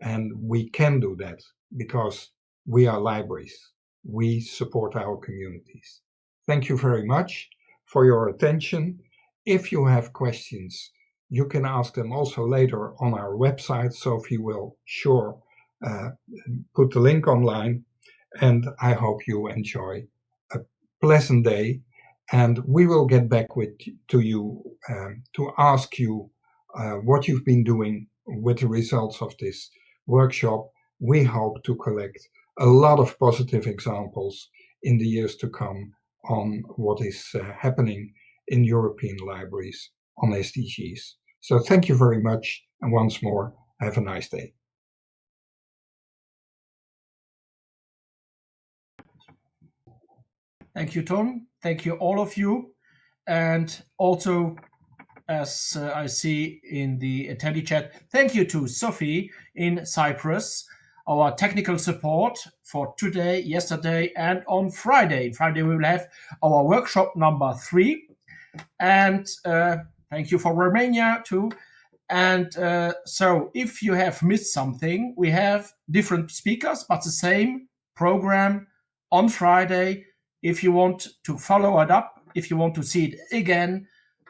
And we can do that because we are libraries. We support our communities. Thank you very much for your attention. If you have questions, you can ask them also later on our website. Sophie will put the link online, and I hope you enjoy a pleasant day. And we will get back to you to ask you what you've been doing with the results of this workshop. We hope to collect a lot of positive examples in the years to come on what is happening in European libraries on SDGs. So thank you very much, and once more, have a nice day. Thank you, Tom. Thank you, all of you. And also, as I see in the attendee chat, thank you to Sophie in Cyprus, our technical support for today, yesterday, and on Friday. Friday we will have our workshop number 3. And thank you for Romania too. And so if you have missed something, we have different speakers, but the same program on Friday. If you want to follow it up, if you want to see it again,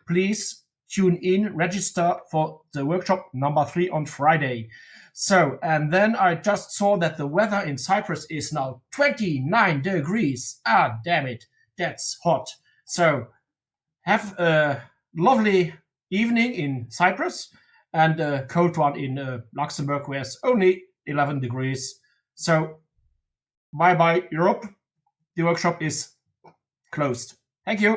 please tune in, register for the workshop number 3 on Friday. So, and then I just saw that the weather in Cyprus is now 29 degrees. Ah, damn it. That's hot. So have a lovely evening in Cyprus and a cold one in Luxembourg, where it's only 11 degrees. So bye-bye, Europe. The workshop is closed. Thank you.